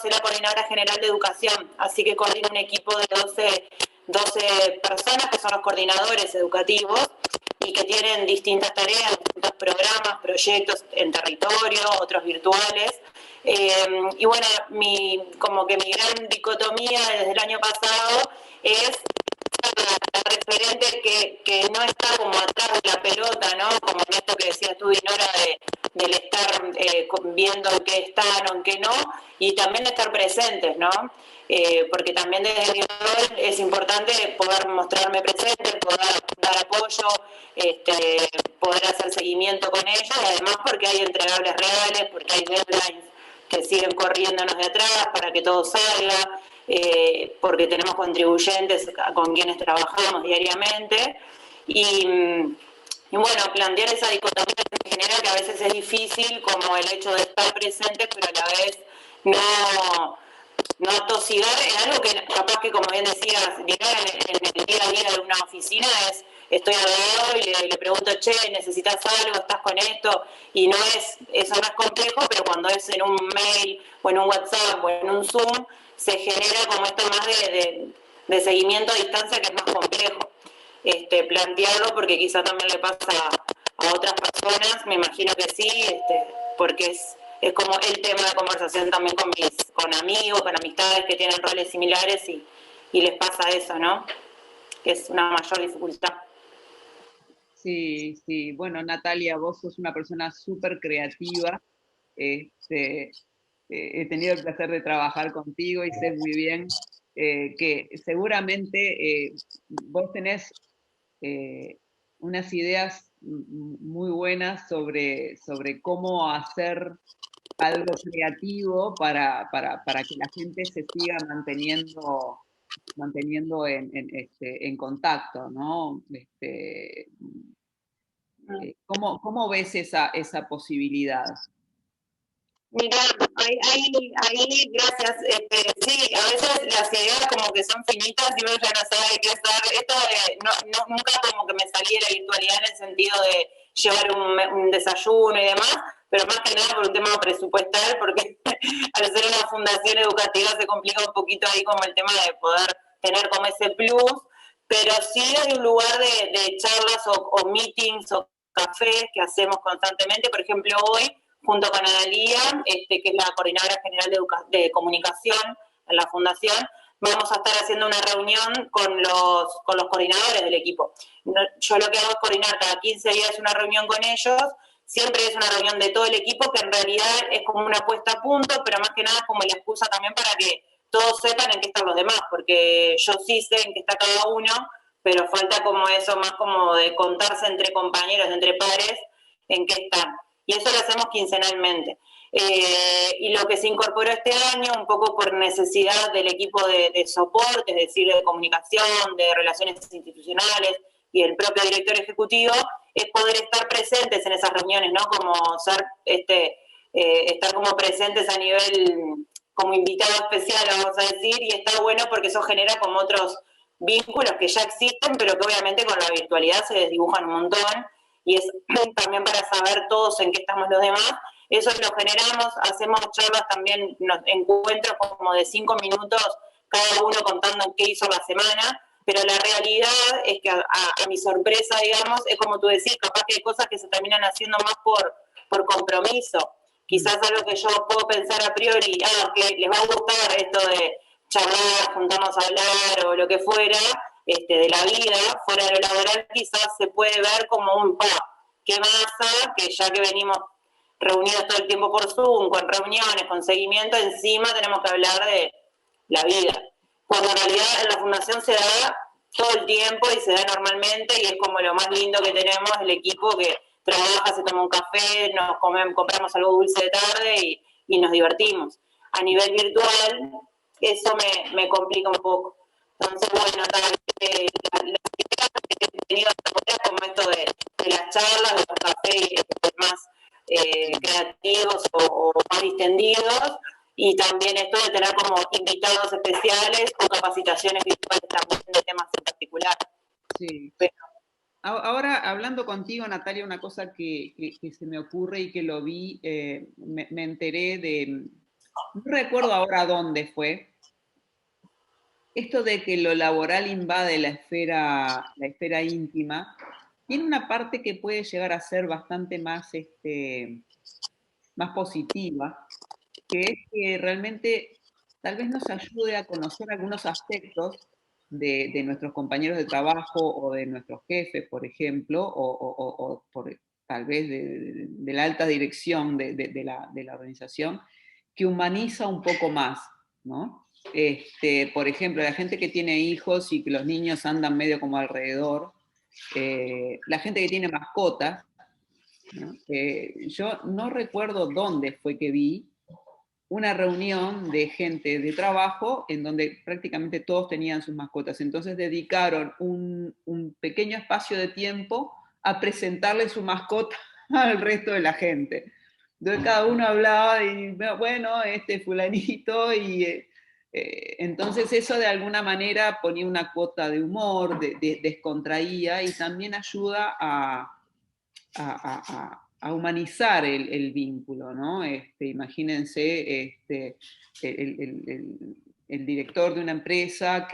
soy la coordinadora general de educación, así que coordino un equipo de 12 personas que son los coordinadores educativos y que tienen distintas tareas, distintos programas, proyectos en territorio, otros virtuales. Y bueno, como que mi gran dicotomía desde el año pasado es la referente que no está como atrás de la pelota, ¿no? Como en esto que decías tú, Dinora, del estar viendo en qué están o en qué no, y también de estar presentes, ¿no? Porque también desde mi rol es importante poder mostrarme presente, poder dar apoyo, poder hacer seguimiento con ellos, y además porque hay entregables reales, porque hay deadlines que siguen corriéndonos de atrás para que todo salga, porque tenemos contribuyentes con quienes trabajamos diariamente, y bueno, plantear esa dicotomía en general que a veces es difícil, como el hecho de estar presentes, pero a la vez no atosigar en algo que capaz que, como bien decías, en el día a día de una oficina estoy al lado y le pregunto, che, ¿necesitas algo? ¿Estás con esto? Y eso no es complejo, pero cuando es en un mail o en un WhatsApp o en un Zoom, se genera como esto más de seguimiento a distancia, que es más complejo. Plantearlo, porque quizá también le pasa a otras personas, me imagino que sí, porque es como el tema de conversación también con amigos, con amistades que tienen roles similares y les pasa eso, ¿no? Que es una mayor dificultad. Sí, sí. Bueno, Natalia, vos sos una persona súper creativa. He tenido el placer de trabajar contigo y sé muy bien que seguramente vos tenés unas ideas muy buenas sobre cómo hacer algo creativo para que la gente se siga manteniendo en contacto, ¿no? ¿Cómo ves esa posibilidad? Mira, ahí gracias. Sí, a veces las ideas como que son finitas y uno ya no sabe qué hacer. Esto nunca como que me salía la virtualidad en el sentido de llevar un desayuno y demás, pero más que nada por un tema presupuestal, porque al ser una fundación educativa se complica un poquito ahí como el tema de poder tener como ese plus, pero sí hay un lugar de charlas o meetings o cafés que hacemos constantemente. Por ejemplo, hoy junto con Analía, que es la coordinadora general de comunicación en la fundación, vamos a estar haciendo una reunión con los coordinadores del equipo. Yo lo que hago es coordinar cada 15 días una reunión con ellos, siempre es una reunión de todo el equipo, que en realidad es como una puesta a punto, pero más que nada es como la excusa también para que todos sepan en qué están los demás, porque yo sí sé en qué está cada uno, pero falta como eso, más como de contarse entre compañeros, entre pares, en qué están. Y eso lo hacemos quincenalmente. Y lo que se incorporó este año, un poco por necesidad del equipo de soporte, es decir, de comunicación, de relaciones institucionales y el propio director ejecutivo, es poder estar presentes en esas reuniones, ¿no? Como estar como presentes a nivel, como invitado especial, vamos a decir, y está bueno porque eso genera como otros vínculos que ya existen, pero que obviamente con la virtualidad se desdibujan un montón, y es también para saber todos en qué estamos los demás. Eso lo generamos, hacemos charlas también, encuentros como de 5 minutos, cada uno contando qué hizo la semana, pero la realidad es que a mi sorpresa, digamos, es como tú decís, capaz que hay cosas que se terminan haciendo más por compromiso. Quizás algo que yo puedo pensar a priori, que les va a gustar esto de charlar, juntarnos a hablar o lo que fuera, de la vida, fuera de lo laboral, quizás se puede ver como un ¿qué pasa? Que ya que venimos reunidos todo el tiempo por Zoom, con reuniones, con seguimiento, encima tenemos que hablar de la vida. Cuando en realidad en la fundación se da todo el tiempo y se da normalmente, y es como lo más lindo que tenemos, el equipo que trabaja, se toma un café, compramos algo dulce de tarde y nos divertimos. A nivel virtual, eso me complica un poco. Entonces, bueno, también las ideas que he tenido como esto de las charlas, de los cafés más creativos o más distendidos, y también esto de tener como invitados especiales o capacitaciones virtuales también de temas en particular. Sí. Pero, ahora, hablando contigo, Natalia, una cosa que se me ocurre y que lo vi, me enteré de, no recuerdo ahora dónde fue, esto de que lo laboral invade la esfera íntima, tiene una parte que puede llegar a ser bastante más, más positiva, que es que realmente tal vez nos ayude a conocer algunos aspectos de nuestros compañeros de trabajo o de nuestros jefes, por ejemplo, o tal vez de la alta dirección de la organización, que humaniza un poco más, ¿no? Por ejemplo, la gente que tiene hijos y que los niños andan medio como alrededor, la gente que tiene mascotas, ¿no? Yo no recuerdo dónde fue que vi una reunión de gente de trabajo en donde prácticamente todos tenían sus mascotas. Entonces dedicaron un pequeño espacio de tiempo a presentarle su mascota al resto de la gente. Entonces cada uno hablaba y, bueno, este fulanito, y entonces eso de alguna manera ponía una cuota de humor, descontraía, y también ayuda a humanizar el vínculo, ¿no? Imagínense el director de una empresa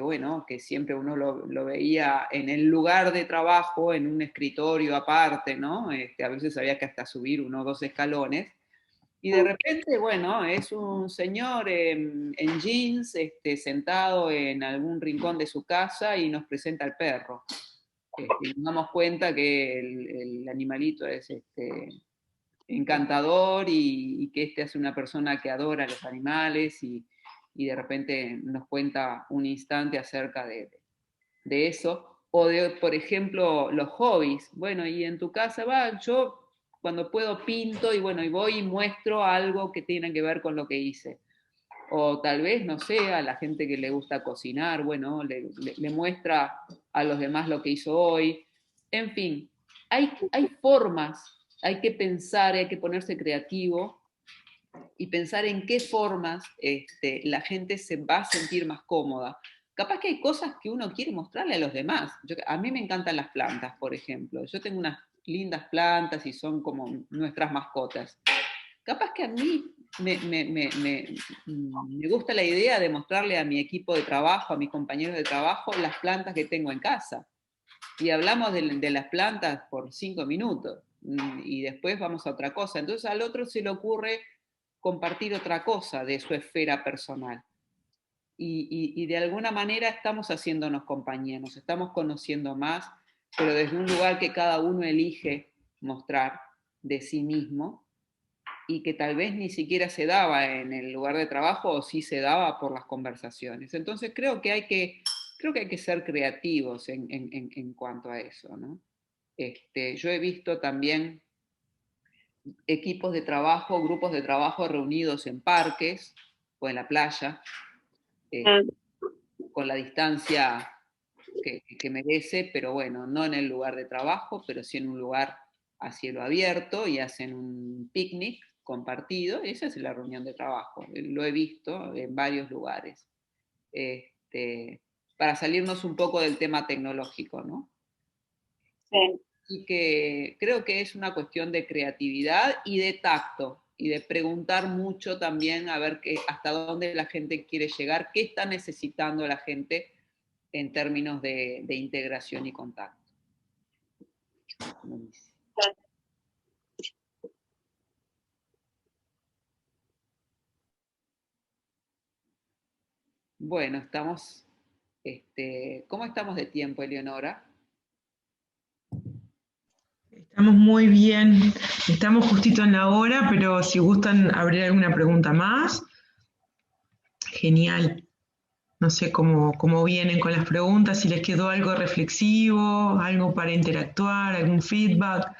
bueno, que siempre uno lo veía en el lugar de trabajo, en un escritorio aparte, ¿no? A veces había que hasta subir 1 o 2 escalones, y de repente, bueno, es un señor en jeans, sentado en algún rincón de su casa y nos presenta al perro. Y nos damos cuenta que el animalito es encantador, y que es una persona que adora a los animales, y de repente nos cuenta un instante acerca de eso. O de, por ejemplo, los hobbies. Bueno, y en tu casa, yo cuando puedo pinto, y bueno, y voy y muestro algo que tiene que ver con lo que hice. O tal vez, no sé, a la gente que le gusta cocinar, bueno, le muestra a los demás lo que hizo hoy. En fin, hay formas, hay que pensar, hay que ponerse creativo y pensar en qué formas la gente se va a sentir más cómoda. Capaz que hay cosas que uno quiere mostrarle a los demás. A mí me encantan las plantas, por ejemplo. Yo tengo unas lindas plantas y son como nuestras mascotas. Capaz que a mí me gusta la idea de mostrarle a mi equipo de trabajo, a mis compañeros de trabajo, las plantas que tengo en casa. Y hablamos de las plantas por 5 minutos, y después vamos a otra cosa. Entonces al otro se le ocurre compartir otra cosa de su esfera personal. Y de alguna manera estamos haciéndonos compañía, nos estamos conociendo más, pero desde un lugar que cada uno elige mostrar de sí mismo, y que tal vez ni siquiera se daba en el lugar de trabajo, o sí se daba por las conversaciones. Entonces creo que hay que ser creativos en cuanto a eso, ¿no? Yo he visto también equipos de trabajo, grupos de trabajo reunidos en parques o en la playa, con la distancia que merece, pero bueno, no en el lugar de trabajo, pero sí en un lugar a cielo abierto, y hacen un picnic compartido. Esa es la reunión de trabajo. Lo he visto en varios lugares. Para salirnos un poco del tema tecnológico, ¿no? Sí. Así que creo que es una cuestión de creatividad y de tacto, y de preguntar mucho también, a ver hasta dónde la gente quiere llegar, qué está necesitando la gente en términos de integración y contacto. Bueno, estamos, ¿cómo estamos de tiempo, Eleonora? Estamos muy bien, estamos justito en la hora, pero si gustan abrir alguna pregunta más, genial. No sé cómo vienen con las preguntas, si les quedó algo reflexivo, algo para interactuar, algún feedback,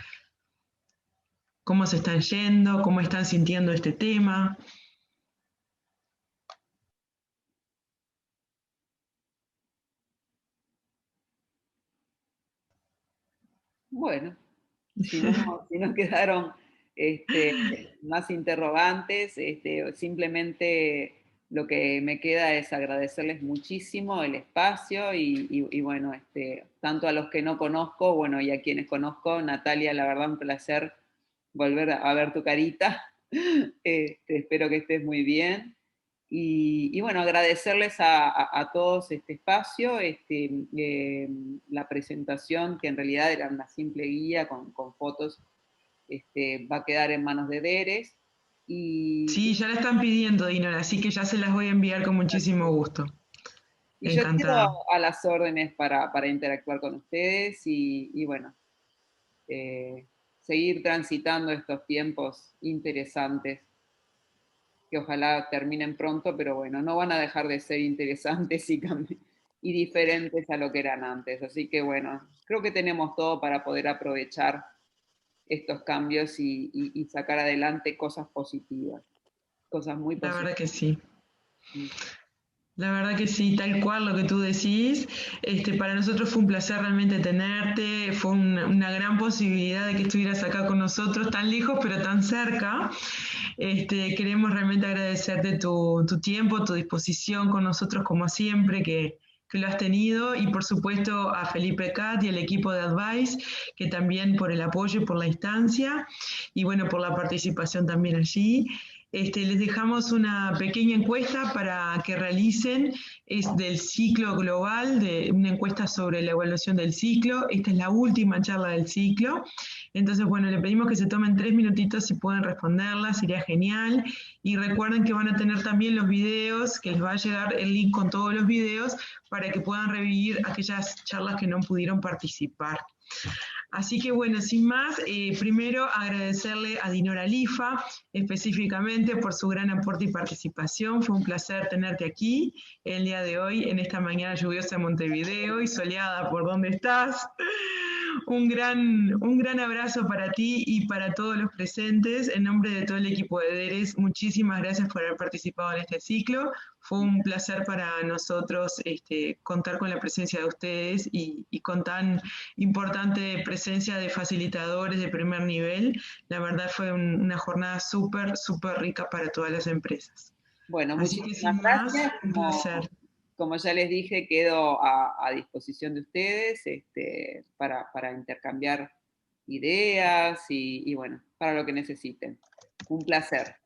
cómo se están yendo, cómo están sintiendo este tema. Bueno, si no quedaron más interrogantes, simplemente lo que me queda es agradecerles muchísimo el espacio, y bueno, tanto a los que no conozco, bueno, y a quienes conozco. Natalia, la verdad, un placer volver a ver tu carita. Espero que estés muy bien. Y bueno, agradecerles a todos este espacio, la presentación, que en realidad era una simple guía con fotos, va a quedar en manos de Deres. Sí, ya la están pidiendo, Dinora, así que ya se las voy a enviar con muchísimo gusto. Y yo Encantada. quedo a las órdenes para interactuar con ustedes, y bueno, seguir transitando estos tiempos interesantes, que ojalá terminen pronto, pero bueno, no van a dejar de ser interesantes y diferentes a lo que eran antes. Así que bueno, creo que tenemos todo para poder aprovechar estos cambios y sacar adelante cosas positivas. cosas muy La positivas. verdad que sí. La verdad que sí, tal cual lo que tú decís. Para nosotros fue un placer realmente tenerte, fue una gran posibilidad de que estuvieras acá con nosotros, tan lejos pero tan cerca. Queremos realmente agradecerte tu tiempo, tu disposición con nosotros como siempre, que lo has tenido, y por supuesto a Felipe Cat y al equipo de Advice, que también por el apoyo y por la instancia, y bueno, por la participación también allí. Les dejamos una pequeña encuesta para que realicen, es del ciclo global, una encuesta sobre la evaluación del ciclo. Esta es la última charla del ciclo. Entonces, bueno, le pedimos que se tomen 3 minutitos si pueden responderla, sería genial. Y recuerden que van a tener también los videos, que les va a llegar el link con todos los videos para que puedan revivir aquellas charlas que no pudieron participar. Así que bueno, sin más, primero agradecerle a Dinora Lifa específicamente por su gran aporte y participación. Fue un placer tenerte aquí el día de hoy, en esta mañana lluviosa en Montevideo y soleada por donde estás. Un gran abrazo para ti y para todos los presentes. En nombre de todo el equipo de DERES, muchísimas gracias por haber participado en este ciclo. Fue un placer para nosotros contar con la presencia de ustedes y con tan importante presencia de facilitadores de primer nivel. La verdad fue una jornada súper rica para todas las empresas. Bueno, así que muchísimas sin gracias. más, un placer. Como ya les dije, quedo a disposición de ustedes para intercambiar ideas y bueno, para lo que necesiten. Un placer.